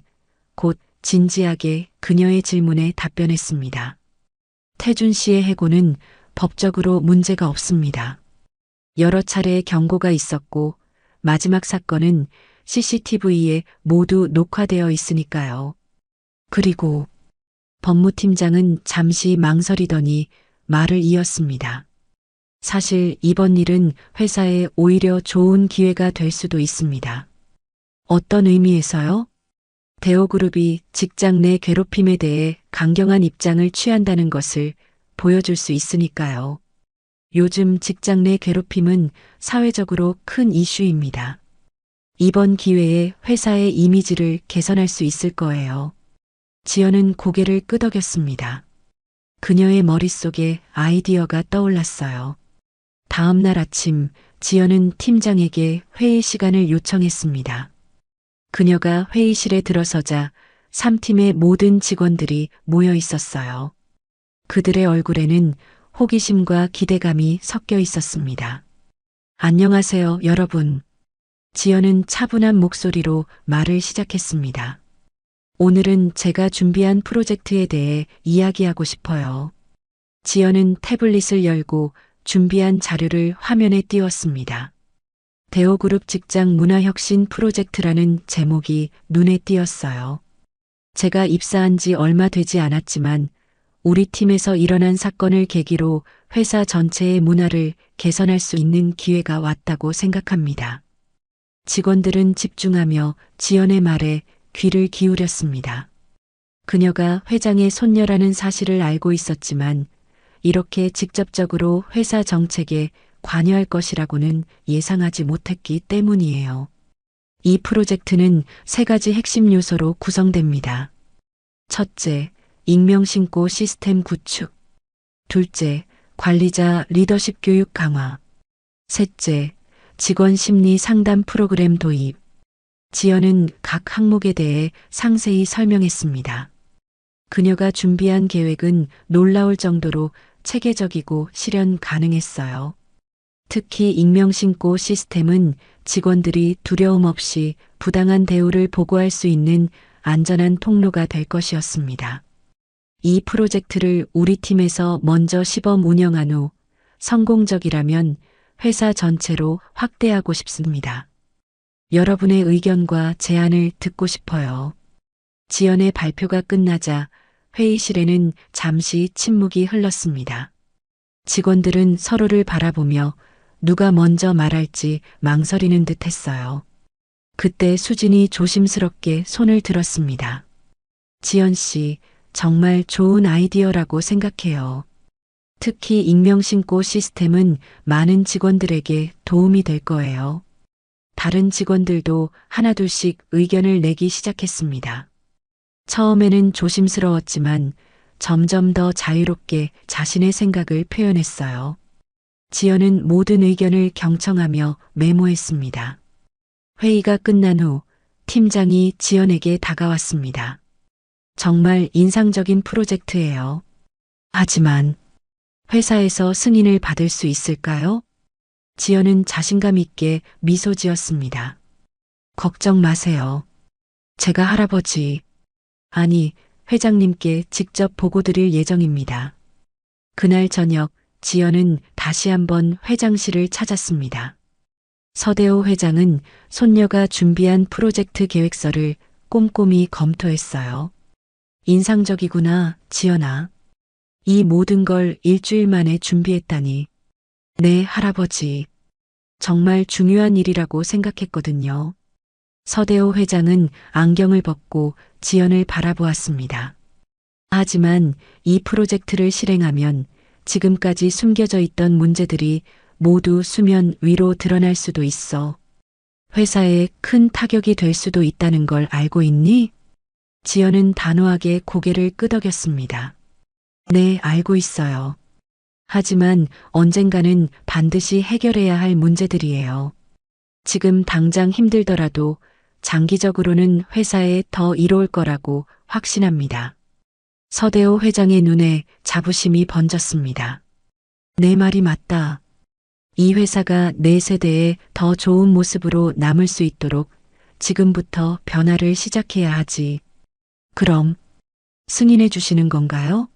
곧 진지하게 그녀의 질문에 답변했습니다. 태준 씨의 해고는 법적으로 문제가 없습니다. 여러 차례 경고가 있었고 마지막 사건은 CCTV에 모두 녹화되어 있으니까요. 그리고 법무팀장은 잠시 망설이더니 말을 이었습니다. 사실 이번 일은 회사에 오히려 좋은 기회가 될 수도 있습니다. 어떤 의미에서요? 대호그룹이 직장 내 괴롭힘에 대해 강경한 입장을 취한다는 것을 보여줄 수 있으니까요. 요즘 직장 내 괴롭힘은 사회적으로 큰 이슈입니다. 이번 기회에 회사의 이미지를 개선할 수 있을 거예요. 지연은 고개를 끄덕였습니다. 그녀의 머릿속에 아이디어가 떠올랐어요. 다음 날 아침 지연은 팀장에게 회의 시간을 요청했습니다. 그녀가 회의실에 들어서자 3팀의 모든 직원들이 모여 있었어요. 그들의 얼굴에는 호기심과 기대감이 섞여 있었습니다. 안녕하세요, 여러분. 지연은 차분한 목소리로 말을 시작했습니다. 오늘은 제가 준비한 프로젝트에 대해 이야기하고 싶어요. 지연은 태블릿을 열고 준비한 자료를 화면에 띄웠습니다. 대호그룹 직장 문화혁신 프로젝트라는 제목이 눈에 띄었어요. 제가 입사한 지 얼마 되지 않았지만 우리 팀에서 일어난 사건을 계기로 회사 전체의 문화를 개선할 수 있는 기회가 왔다고 생각합니다. 직원들은 집중하며 지연의 말에 귀를 기울였습니다. 그녀가 회장의 손녀라는 사실을 알고 있었지만 이렇게 직접적으로 회사 정책에 관여할 것이라고는 예상하지 못했기 때문이에요. 이 프로젝트는 3가지 핵심 요소로 구성됩니다. 첫째, 익명신고 시스템 구축. 둘째, 관리자 리더십 교육 강화. 셋째, 직원 심리 상담 프로그램 도입. 지연은 각 항목에 대해 상세히 설명했습니다. 그녀가 준비한 계획은 놀라울 정도로 체계적이고 실현 가능했어요. 특히 익명신고 시스템은 직원들이 두려움 없이 부당한 대우를 보고할 수 있는 안전한 통로가 될 것이었습니다. 이 프로젝트를 우리 팀에서 먼저 시범 운영한 후 성공적이라면 회사 전체로 확대하고 싶습니다. 여러분의 의견과 제안을 듣고 싶어요. 지연의 발표가 끝나자 회의실에는 잠시 침묵이 흘렀습니다. 직원들은 서로를 바라보며 누가 먼저 말할지 망설이는 듯 했어요. 그때 수진이 조심스럽게 손을 들었습니다. 지연 씨, 정말 좋은 아이디어라고 생각해요. 특히 익명신고 시스템은 많은 직원들에게 도움이 될 거예요. 다른 직원들도 하나둘씩 의견을 내기 시작했습니다. 처음에는 조심스러웠지만 점점 더 자유롭게 자신의 생각을 표현했어요. 지연은 모든 의견을 경청하며 메모했습니다. 회의가 끝난 후 팀장이 지연에게 다가왔습니다. 정말 인상적인 프로젝트예요. 하지만 회사에서 승인을 받을 수 있을까요? 지연은 자신감 있게 미소 지었습니다. 걱정 마세요. 제가 아니, 회장님께 직접 보고 드릴 예정입니다. 그날 저녁 지연은 다시 한번 회장실을 찾았습니다. 서대호 회장은 손녀가 준비한 프로젝트 계획서를 꼼꼼히 검토했어요. 인상적이구나, 지연아. 이 모든 걸 일주일 만에 준비했다니. 네, 할아버지. 정말 중요한 일이라고 생각했거든요. 서대호 회장은 안경을 벗고 지연을 바라보았습니다. 하지만 이 프로젝트를 실행하면 지금까지 숨겨져 있던 문제들이 모두 수면 위로 드러날 수도 있어. 회사에 큰 타격이 될 수도 있다는 걸 알고 있니? 지연은 단호하게 고개를 끄덕였습니다. 네, 알고 있어요. 하지만 언젠가는 반드시 해결해야 할 문제들이에요. 지금 당장 힘들더라도 장기적으로는 회사에 더 이로울 거라고 확신합니다. 서대호 회장의 눈에 자부심이 번졌습니다. 내 말이 맞다. 이 회사가 내 세대에 더 좋은 모습으로 남을 수 있도록 지금부터 변화를 시작해야 하지. 그럼 승인해 주시는 건가요?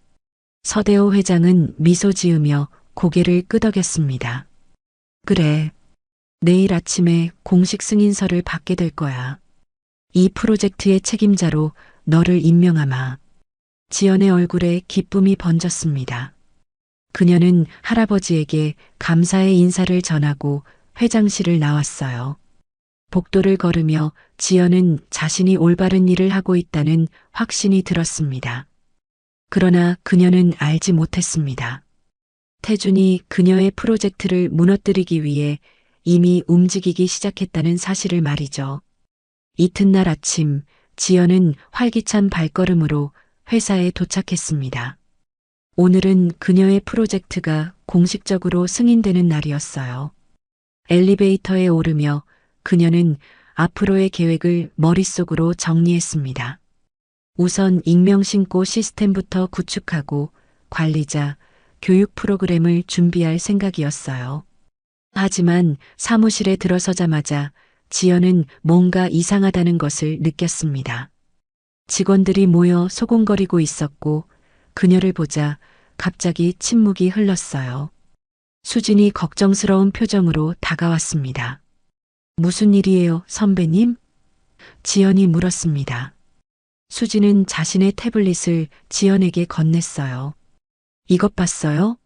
서대호 회장은 미소 지으며 고개를 끄덕였습니다. 그래. 내일 아침에 공식 승인서를 받게 될 거야. 이 프로젝트의 책임자로 너를 임명하마. 지연의 얼굴에 기쁨이 번졌습니다. 그녀는 할아버지에게 감사의 인사를 전하고 회장실을 나왔어요. 복도를 걸으며 지연은 자신이 올바른 일을 하고 있다는 확신이 들었습니다. 그러나 그녀는 알지 못했습니다. 태준이 그녀의 프로젝트를 무너뜨리기 위해 이미 움직이기 시작했다는 사실을 말이죠. 이튿날 아침 지연은 활기찬 발걸음으로 회사에 도착했습니다. 오늘은 그녀의 프로젝트가 공식적으로 승인되는 날이었어요. 엘리베이터에 오르며 그녀는 앞으로의 계획을 머릿속으로 정리했습니다. 우선 익명신고 시스템부터 구축하고 관리자, 교육 프로그램을 준비할 생각이었어요. 하지만 사무실에 들어서자마자 지연은 뭔가 이상하다는 것을 느꼈습니다. 직원들이 모여 소곤거리고 있었고 그녀를 보자 갑자기 침묵이 흘렀어요. 수진이 걱정스러운 표정으로 다가왔습니다. 무슨 일이에요, 선배님? 지연이 물었습니다. 수진은 자신의 태블릿을 지연에게 건넸어요. 이것 봤어요?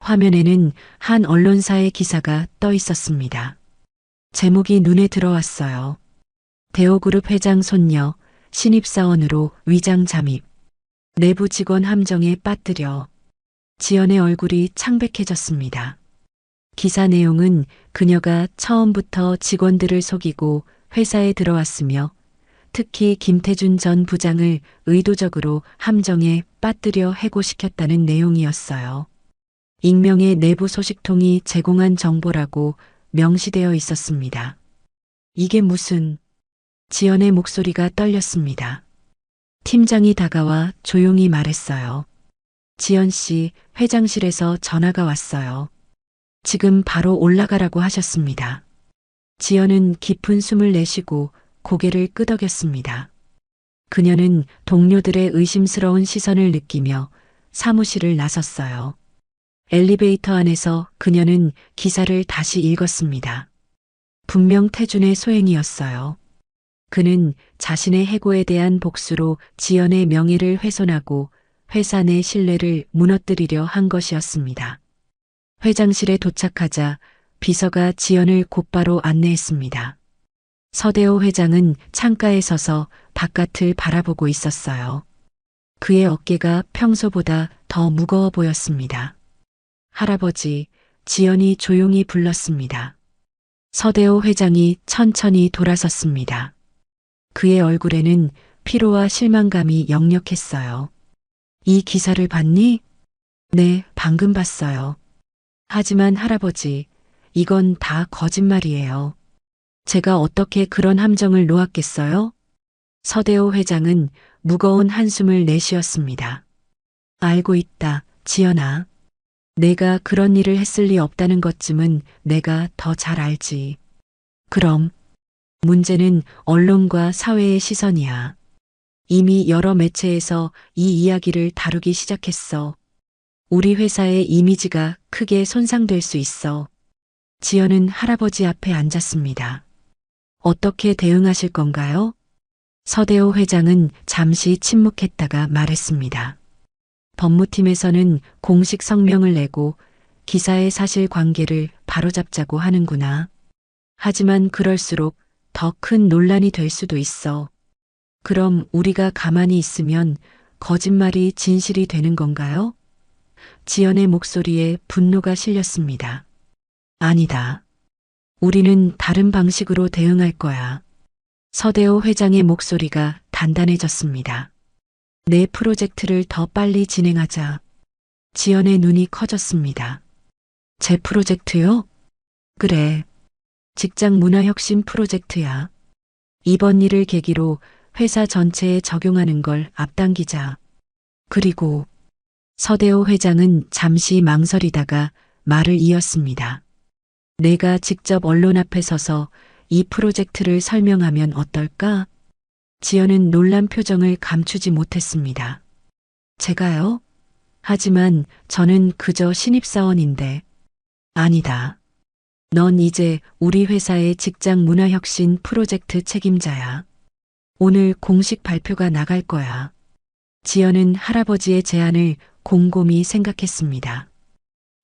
화면에는 한 언론사의 기사가 떠 있었습니다. 제목이 눈에 들어왔어요. 대호그룹 회장 손녀, 신입사원으로 위장 잠입. 내부 직원 함정에 빠뜨려. 지연의 얼굴이 창백해졌습니다. 기사 내용은 그녀가 처음부터 직원들을 속이고 회사에 들어왔으며 특히 김태준 전 부장을 의도적으로 함정에 빠뜨려 해고시켰다는 내용이었어요. 익명의 내부 소식통이 제공한 정보라고 명시되어 있었습니다. 이게 무슨... 지연의 목소리가 떨렸습니다. 팀장이 다가와 조용히 말했어요. 지연 씨, 회장실에서 전화가 왔어요. 지금 바로 올라가라고 하셨습니다. 지연은 깊은 숨을 내쉬고 고개를 끄덕였습니다. 그녀는 동료들의 의심스러운 시선을 느끼며 사무실을 나섰어요. 엘리베이터 안에서 그녀는 기사를 다시 읽었습니다. 분명 태준의 소행이었어요. 그는 자신의 해고에 대한 복수로 지연의 명예를 훼손하고 회사 내 신뢰를 무너뜨리려 한 것이었습니다. 회장실에 도착하자 비서가 지연을 곧바로 안내했습니다. 서대호 회장은 창가에 서서 바깥을 바라보고 있었어요. 그의 어깨가 평소보다 더 무거워 보였습니다. 할아버지, 지연이 조용히 불렀습니다. 서대호 회장이 천천히 돌아섰습니다. 그의 얼굴에는 피로와 실망감이 역력했어요. 이 기사를 봤니? 네, 방금 봤어요. 하지만 할아버지, 이건 다 거짓말이에요. 제가 어떻게 그런 함정을 놓았겠어요? 서대호 회장은 무거운 한숨을 내쉬었습니다. 알고 있다, 지연아. 내가 그런 일을 했을 리 없다는 것쯤은 내가 더 잘 알지. 그럼 문제는 언론과 사회의 시선이야. 이미 여러 매체에서 이 이야기를 다루기 시작했어. 우리 회사의 이미지가 크게 손상될 수 있어. 지연은 할아버지 앞에 앉았습니다. 어떻게 대응하실 건가요? 서대호 회장은 잠시 침묵했다가 말했습니다. 법무팀에서는 공식 성명을 내고 기사의 사실관계를 바로잡자고 하는구나. 하지만 그럴수록 더 큰 논란이 될 수도 있어. 그럼 우리가 가만히 있으면 거짓말이 진실이 되는 건가요? 지연의 목소리에 분노가 실렸습니다. 아니다. 우리는 다른 방식으로 대응할 거야. 서대호 회장의 목소리가 단단해졌습니다. 내 프로젝트를 더 빨리 진행하자. 지연의 눈이 커졌습니다. 제 프로젝트요? 그래. 직장 문화 혁신 프로젝트야. 이번 일을 계기로 회사 전체에 적용하는 걸 앞당기자. 그리고 서대호 회장은 잠시 망설이다가 말을 이었습니다. 내가 직접 언론 앞에 서서 이 프로젝트를 설명하면 어떨까? 지연은 놀란 표정을 감추지 못했습니다. 제가요? 하지만 저는 그저 신입사원인데. 아니다. 넌 이제 우리 회사의 직장 문화혁신 프로젝트 책임자야. 오늘 공식 발표가 나갈 거야. 지연은 할아버지의 제안을 곰곰이 생각했습니다.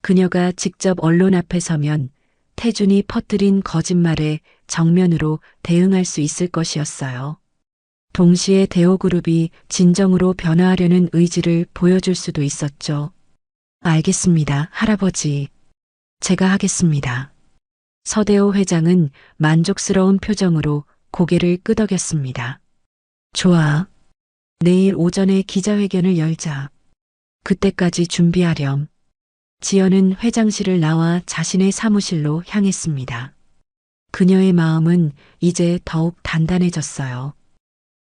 그녀가 직접 언론 앞에 서면 태준이 퍼뜨린 거짓말에 정면으로 대응할 수 있을 것이었어요. 동시에 대호그룹이 진정으로 변화하려는 의지를 보여줄 수도 있었죠. 알겠습니다, 할아버지. 제가 하겠습니다. 서대호 회장은 만족스러운 표정으로 고개를 끄덕였습니다. 좋아. 내일 오전에 기자회견을 열자. 그때까지 준비하렴. 지연은 회장실을 나와 자신의 사무실로 향했습니다. 그녀의 마음은 이제 더욱 단단해졌어요.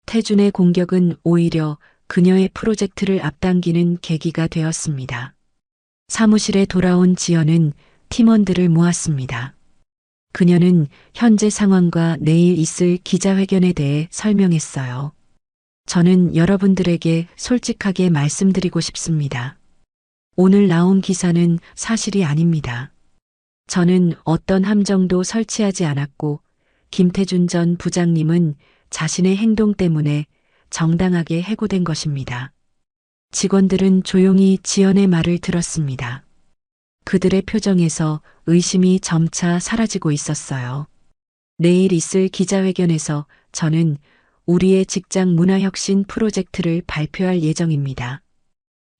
태준의 공격은 오히려 그녀의 프로젝트를 앞당기는 계기가 되었습니다. 사무실에 돌아온 지연은 팀원들을 모았습니다. 그녀는 현재 상황과 내일 있을 기자회견에 대해 설명했어요. 저는 여러분들에게 솔직하게 말씀드리고 싶습니다. 오늘 나온 기사는 사실이 아닙니다. 저는 어떤 함정도 설치하지 않았고 김태준 전 부장님은 자신의 행동 때문에 정당하게 해고된 것입니다. 직원들은 조용히 지연의 말을 들었습니다. 그들의 표정에서 의심이 점차 사라지고 있었어요. 내일 있을 기자회견에서 저는 우리의 직장 문화혁신 프로젝트를 발표할 예정입니다.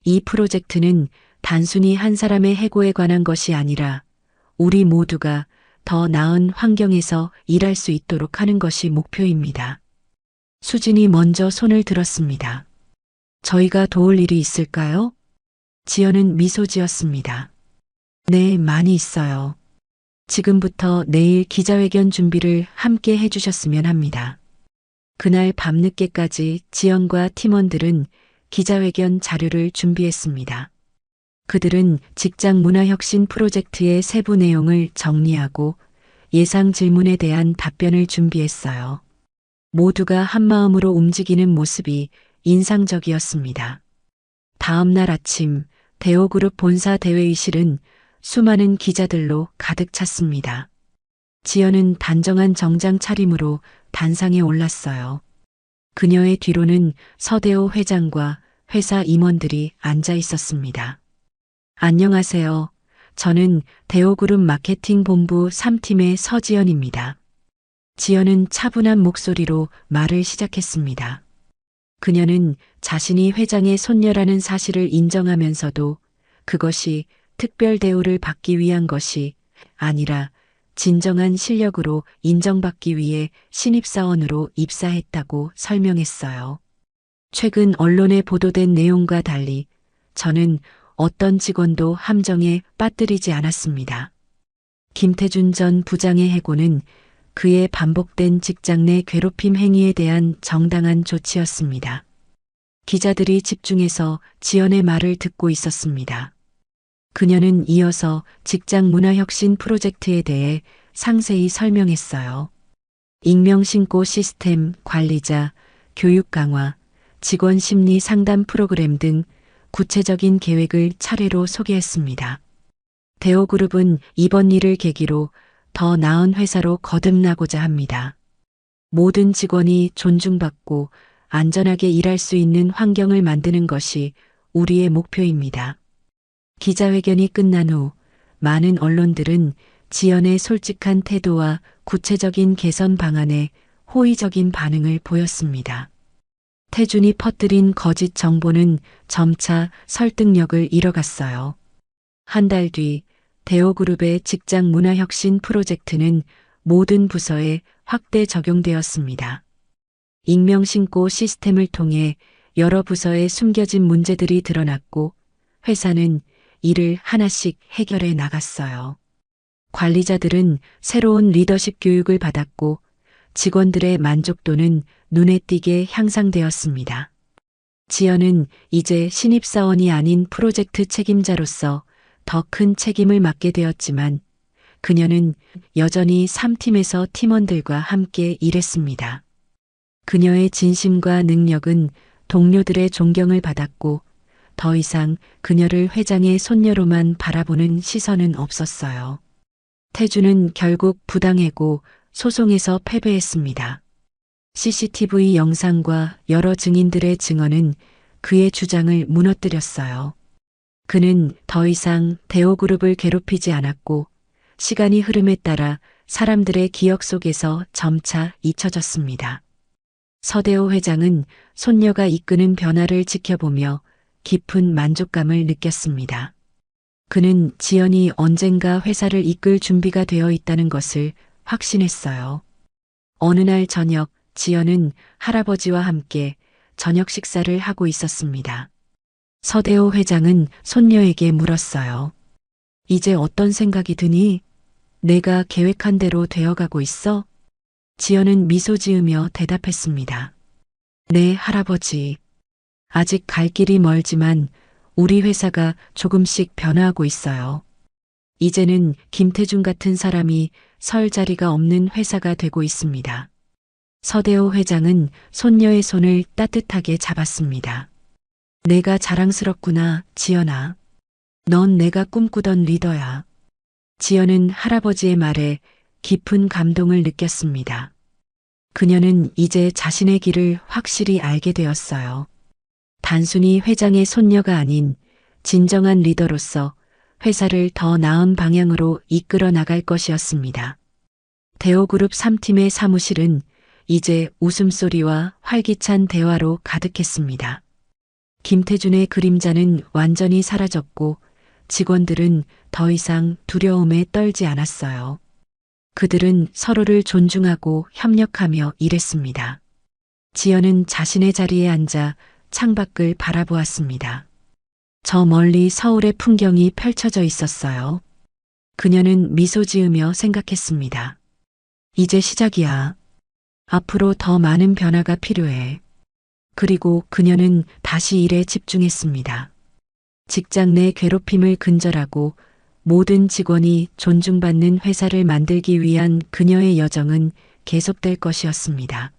이 프로젝트는 단순히 한 사람의 해고에 관한 것이 아니라 우리 모두가 더 나은 환경에서 일할 수 있도록 하는 것이 목표입니다. 수진이 먼저 손을 들었습니다. 저희가 도울 일이 있을까요? 지연은 미소 지었습니다. 네, 많이 있어요. 지금부터 내일 기자회견 준비를 함께 해주셨으면 합니다. 그날 밤늦게까지 지연과 팀원들은 기자회견 자료를 준비했습니다. 그들은 직장 문화혁신 프로젝트의 세부 내용을 정리하고 예상 질문에 대한 답변을 준비했어요. 모두가 한마음으로 움직이는 모습이 인상적이었습니다. 다음 날 아침 대호그룹 본사 대회의실은 수많은 기자들로 가득 찼습니다. 지연은 단정한 정장 차림으로 단상에 올랐어요. 그녀의 뒤로는 서대호 회장과 회사 임원들이 앉아 있었습니다. 안녕하세요. 저는 대호그룹 마케팅 본부 3팀의 서지연입니다. 지연은 차분한 목소리로 말을 시작했습니다. 그녀는 자신이 회장의 손녀라는 사실을 인정하면서도 그것이 특별 대우를 받기 위한 것이 아니라 진정한 실력으로 인정받기 위해 신입사원으로 입사했다고 설명했어요. 최근 언론에 보도된 내용과 달리 저는 어떤 직원도 함정에 빠뜨리지 않았습니다. 김태준 전 부장의 해고는 그의 반복된 직장 내 괴롭힘 행위에 대한 정당한 조치였습니다. 기자들이 집중해서 지연의 말을 듣고 있었습니다. 그녀는 이어서 직장 문화혁신 프로젝트에 대해 상세히 설명했어요. 익명신고 시스템, 관리자, 교육 강화, 직원 심리 상담 프로그램 등 구체적인 계획을 차례로 소개했습니다. 대호그룹은 이번 일을 계기로 더 나은 회사로 거듭나고자 합니다. 모든 직원이 존중받고 안전하게 일할 수 있는 환경을 만드는 것이 우리의 목표입니다. 기자회견이 끝난 후 많은 언론들은 지연의 솔직한 태도와 구체적인 개선 방안에 호의적인 반응을 보였습니다. 태준이 퍼뜨린 거짓 정보는 점차 설득력을 잃어갔어요. 한 달 뒤 대호그룹의 직장 문화혁신 프로젝트는 모든 부서에 확대 적용되었습니다. 익명신고 시스템을 통해 여러 부서에 숨겨진 문제들이 드러났고 회사는 이를 하나씩 해결해 나갔어요. 관리자들은 새로운 리더십 교육을 받았고 직원들의 만족도는 눈에 띄게 향상되었습니다. 지연은 이제 신입사원이 아닌 프로젝트 책임자로서 더 큰 책임을 맡게 되었지만 그녀는 여전히 3팀에서 팀원들과 함께 일했습니다. 그녀의 진심과 능력은 동료들의 존경을 받았고 더 이상 그녀를 회장의 손녀로만 바라보는 시선은 없었어요. 태준은 결국 부당해고 소송에서 패배했습니다. CCTV 영상과 여러 증인들의 증언은 그의 주장을 무너뜨렸어요. 그는 더 이상 대호그룹을 괴롭히지 않았고 시간이 흐름에 따라 사람들의 기억 속에서 점차 잊혀졌습니다. 서대호 회장은 손녀가 이끄는 변화를 지켜보며 깊은 만족감을 느꼈습니다. 그는 지연이 언젠가 회사를 이끌 준비가 되어 있다는 것을 확신했어요. 어느 날 저녁 지연은 할아버지와 함께 저녁 식사를 하고 있었습니다. 서대호 회장은 손녀에게 물었어요. 이제 어떤 생각이 드니? 내가 계획한 대로 되어가고 있어? 지연은 미소 지으며 대답했습니다. 네, 할아버지. 아직 갈 길이 멀지만 우리 회사가 조금씩 변화하고 있어요. 이제는 김태준 같은 사람이 설 자리가 없는 회사가 되고 있습니다. 서대호 회장은 손녀의 손을 따뜻하게 잡았습니다. 내가 자랑스럽구나, 지연아. 넌 내가 꿈꾸던 리더야. 지연은 할아버지의 말에 깊은 감동을 느꼈습니다. 그녀는 이제 자신의 길을 확실히 알게 되었어요. 단순히 회장의 손녀가 아닌 진정한 리더로서 회사를 더 나은 방향으로 이끌어 나갈 것이었습니다. 대호그룹 3팀의 사무실은 이제 웃음소리와 활기찬 대화로 가득했습니다. 김태준의 그림자는 완전히 사라졌고 직원들은 더 이상 두려움에 떨지 않았어요. 그들은 서로를 존중하고 협력하며 일했습니다. 지연은 자신의 자리에 앉아 창밖을 바라보았습니다. 저 멀리 서울의 풍경이 펼쳐져 있었어요. 그녀는 미소 지으며 생각했습니다. 이제 시작이야. 앞으로 더 많은 변화가 필요해. 그리고 그녀는 다시 일에 집중했습니다. 직장 내 괴롭힘을 근절하고 모든 직원이 존중받는 회사를 만들기 위한 그녀의 여정은 계속될 것이었습니다.